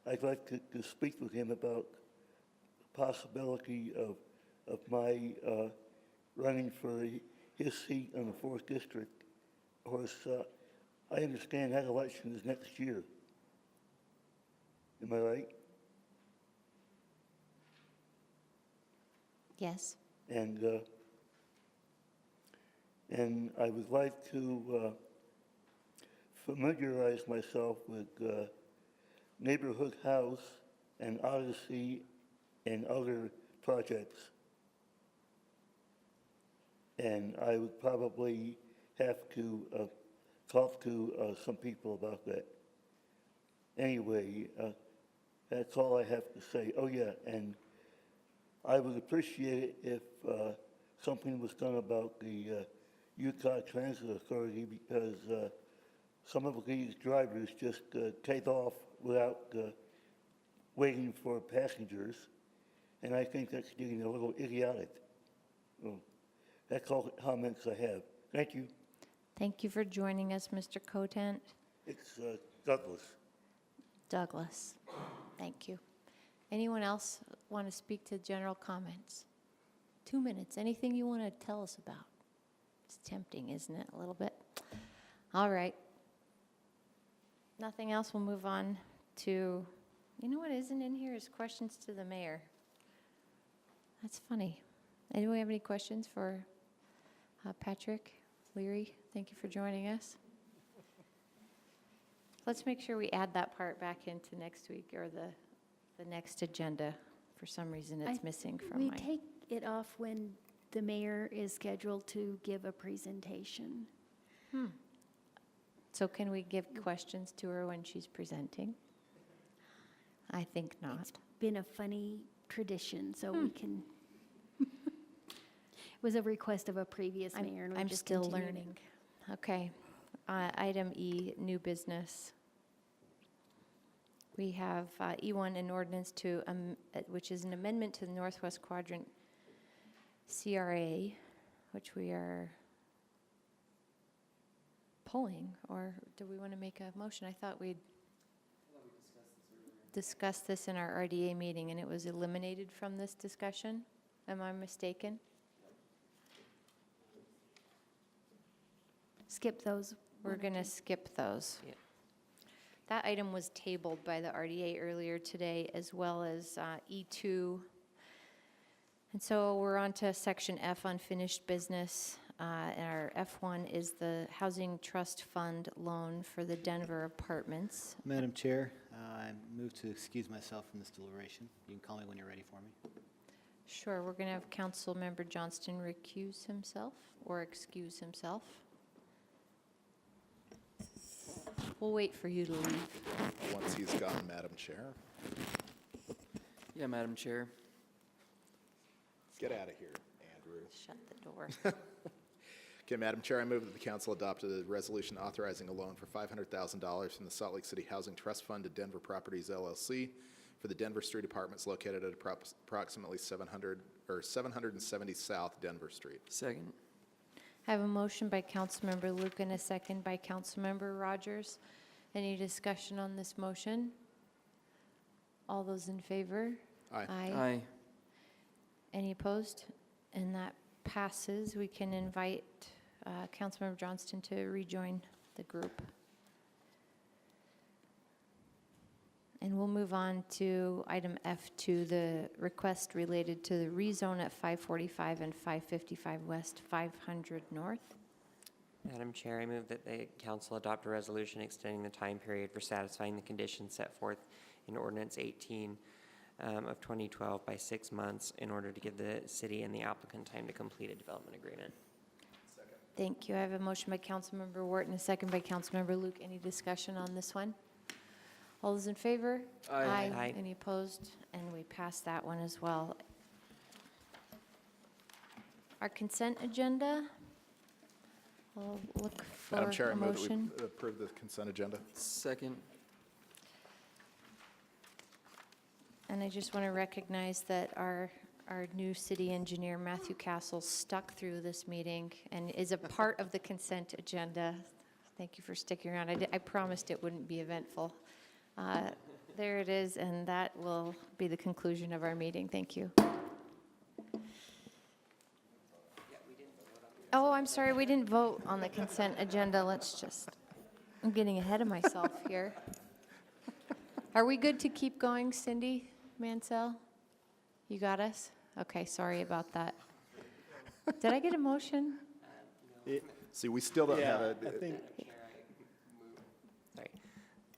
[SPEAKER 10] I'd like to speak with him about the possibility of my running for his seat on the 4th District. Of course, I understand that election is next year. Am I right?
[SPEAKER 1] Yes.
[SPEAKER 10] And I would like to familiarize myself with Neighborhood House and Odyssey and other projects. And I would probably have to talk to some people about that. Anyway, that's all I have to say. Oh yeah, and I would appreciate it if something was done about the Utah Transit Authority because some of these drivers just take off without waiting for passengers, and I think that's getting a little idiotic. So that's all the comments I have. Thank you.
[SPEAKER 1] Thank you for joining us, Mr. Cotent.
[SPEAKER 10] It's Douglas.
[SPEAKER 1] Douglas, thank you. Anyone else want to speak to general comments? 2 minutes, anything you want to tell us about? It's tempting, isn't it, a little bit? All right. Nothing else, we'll move on to, you know what isn't in here is questions to the mayor. That's funny. Anyone have any questions for Patrick Leary? Thank you for joining us. Let's make sure we add that part back into next week or the next agenda. For some reason, it's missing from
[SPEAKER 11] We
[SPEAKER 1] my...
[SPEAKER 11] take it off when the mayor is scheduled to give a presentation.
[SPEAKER 1] So can we give questions to her when she's presenting? I think not.
[SPEAKER 11] It's been a funny tradition, so we can. It was a request of a previous mayor, and we
[SPEAKER 1] I'm
[SPEAKER 11] just
[SPEAKER 1] still
[SPEAKER 11] continued.
[SPEAKER 1] learning. Okay. Item E, new business. We have E1, an ordinance to, which is an amendment to the Northwest Quadrant CRA, which we are pulling, or do we want to make a motion? I thought we'd discussed this in our RDA meeting, and it was eliminated from this discussion. Am I mistaken?
[SPEAKER 11] Skip those.
[SPEAKER 1] We're going to skip those. That item was tabled by the RDA earlier today, as well as E2. And so we're on to Section F, unfinished business. And our F1 is the Housing Trust Fund loan for the Denver apartments.
[SPEAKER 9] Madam Chair, I move to excuse myself from this deliberation. You can call me when you're ready for me.
[SPEAKER 1] Sure, we're going to have Councilmember Johnston recuse himself or excuse himself. We'll wait for you to leave.
[SPEAKER 6] Once he's gone, Madam Chair.
[SPEAKER 7] Yeah, Madam Chair.
[SPEAKER 6] Get out of here, Andrew.
[SPEAKER 1] Shut the door.
[SPEAKER 6] Okay, Madam Chair, I move that the council adopted a resolution authorizing a loan for $500,000 from the Salt Lake City Housing Trust Fund to Denver Properties LLC for the Denver Street apartments located at approximately 770 South Denver Street.
[SPEAKER 7] Second.
[SPEAKER 1] I have a motion by Councilmember Luke and a second by Councilmember Rogers. Any discussion on this motion? All those in favor?
[SPEAKER 6] Aye.
[SPEAKER 7] Aye.
[SPEAKER 1] Any opposed? And that passes. We can invite Councilmember Johnston to rejoin the group. And we'll move on to item F2, the request related to the rezone at 545 and 555 West, 500 North.
[SPEAKER 8] Madam Chair, I move that the council adopt a resolution extending the time period for satisfying the conditions set forth in Ordinance 18 of 2012 by 6 months in order to give the city and the applicant time to complete a development agreement.
[SPEAKER 1] Thank you. I have a motion by Councilmember Wharton, a second by Councilmember Luke. Any discussion on this one? All those in favor?
[SPEAKER 7] Aye.
[SPEAKER 8] Aye.
[SPEAKER 1] Any opposed? And we pass that one as well. Our consent agenda. We'll look for
[SPEAKER 6] Madam Chair,
[SPEAKER 1] a
[SPEAKER 6] I move that
[SPEAKER 1] motion.
[SPEAKER 6] we approve the consent agenda.
[SPEAKER 7] Second.
[SPEAKER 1] And I just want to recognize that our new city engineer, Matthew Castle, stuck through this meeting and is a part of the consent agenda. Thank you for sticking around. I promised it wouldn't be eventful. There it is, and that will be the conclusion of our meeting. Thank you. Oh, I'm sorry, we didn't vote on the consent agenda. I'm getting ahead of myself here. Are we good to keep going, Cindy Mansell? You got us? Okay, sorry about that. Did I get a motion?
[SPEAKER 6] See, we still don't have a.
[SPEAKER 9] I think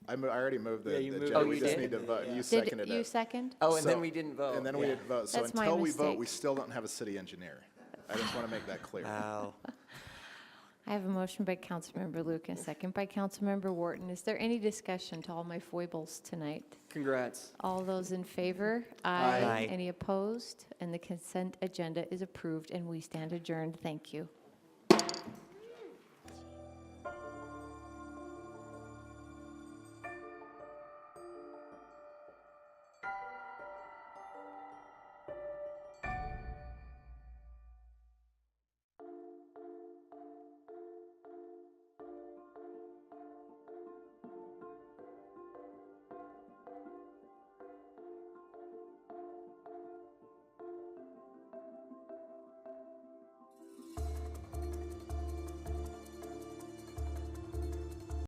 [SPEAKER 6] I already moved the
[SPEAKER 7] Yeah, you moved
[SPEAKER 6] agenda.
[SPEAKER 7] it.
[SPEAKER 6] We
[SPEAKER 7] You
[SPEAKER 6] just
[SPEAKER 7] did?
[SPEAKER 6] need to vote. You
[SPEAKER 1] Did
[SPEAKER 6] seconded it.
[SPEAKER 1] you second?
[SPEAKER 8] Oh, and
[SPEAKER 6] So-
[SPEAKER 8] then we didn't vote.
[SPEAKER 6] And then we didn't vote. So
[SPEAKER 1] That's my
[SPEAKER 6] until we vote,
[SPEAKER 1] mistake.
[SPEAKER 6] we still don't have a city engineer. I just want to make that clear.
[SPEAKER 8] Wow.
[SPEAKER 1] I have a motion by Councilmember Luke and a second by Councilmember Wharton. Is there any discussion to all my foibles tonight?
[SPEAKER 7] Congrats.
[SPEAKER 1] All those in favor?
[SPEAKER 8] Aye.
[SPEAKER 1] Any opposed? And the consent agenda is approved, and we stand adjourned. Thank you.